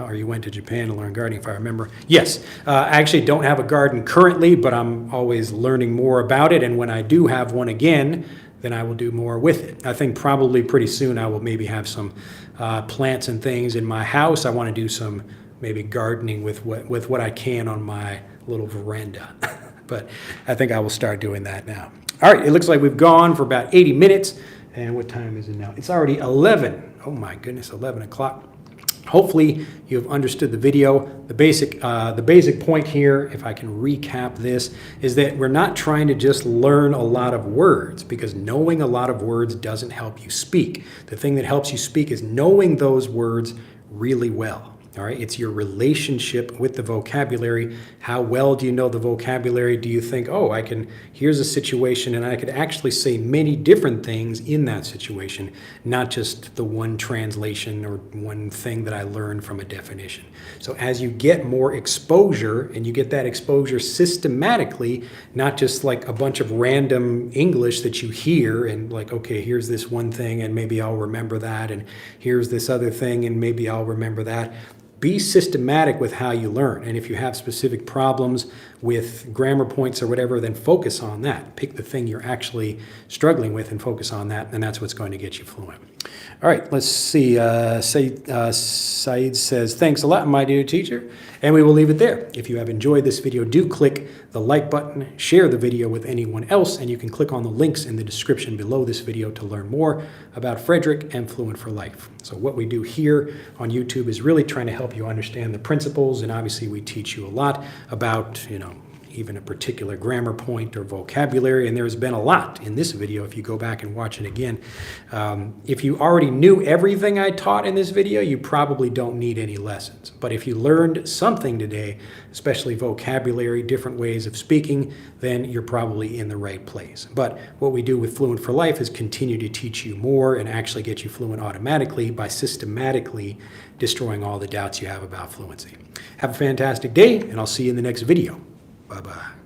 A: or you went to Japan to learn gardening, if I remember. Yes, I actually don't have a garden currently, but I'm always learning more about it. And when I do have one again, then I will do more with it. I think probably pretty soon I will maybe have some plants and things in my house. I want to do some maybe gardening with what I can on my little veranda. But I think I will start doing that now. All right, it looks like we've gone for about 80 minutes. And what time is it now? It's already 11. Oh my goodness, 11 o'clock. Hopefully you've understood the video. The basic point here, if I can recap this, is that we're not trying to just learn a lot of words, because knowing a lot of words doesn't help you speak. The thing that helps you speak is knowing those words really well. All right, it's your relationship with the vocabulary. How well do you know the vocabulary? Do you think, oh, here's a situation and I could actually say many different things in that situation, not just the one translation or one thing that I learned from a definition. So as you get more exposure, and you get that exposure systematically, not just like a bunch of random English that you hear and like, okay, here's this one thing and maybe I'll remember that, and here's this other thing and maybe I'll remember that. Be systematic with how you learn. And if you have specific problems with grammar points or whatever, then focus on that. Pick the thing you're actually struggling with and focus on that, and that's what's going to get you fluent. All right, let's see. Saeed says, thanks a lot, my dear teacher. And we will leave it there. If you have enjoyed this video, do click the like button, share the video with anyone else, and you can click on the links in the description below this video to learn more about Frederick and Fluent for Life. So what we do here on YouTube is really trying to help you understand the principles, and obviously we teach you a lot about, even a particular grammar point or vocabulary, and there's been a lot in this video if you go back and watch it again. If you already knew everything I taught in this video, you probably don't need any lessons. But if you learned something today, especially vocabulary, different ways of speaking, then you're probably in the right place. But what we do with Fluent for Life is continue to teach you more and actually get you fluent automatically by systematically destroying all the doubts you have about fluency. Have a fantastic day, and I'll see you in the next video. Bye-bye.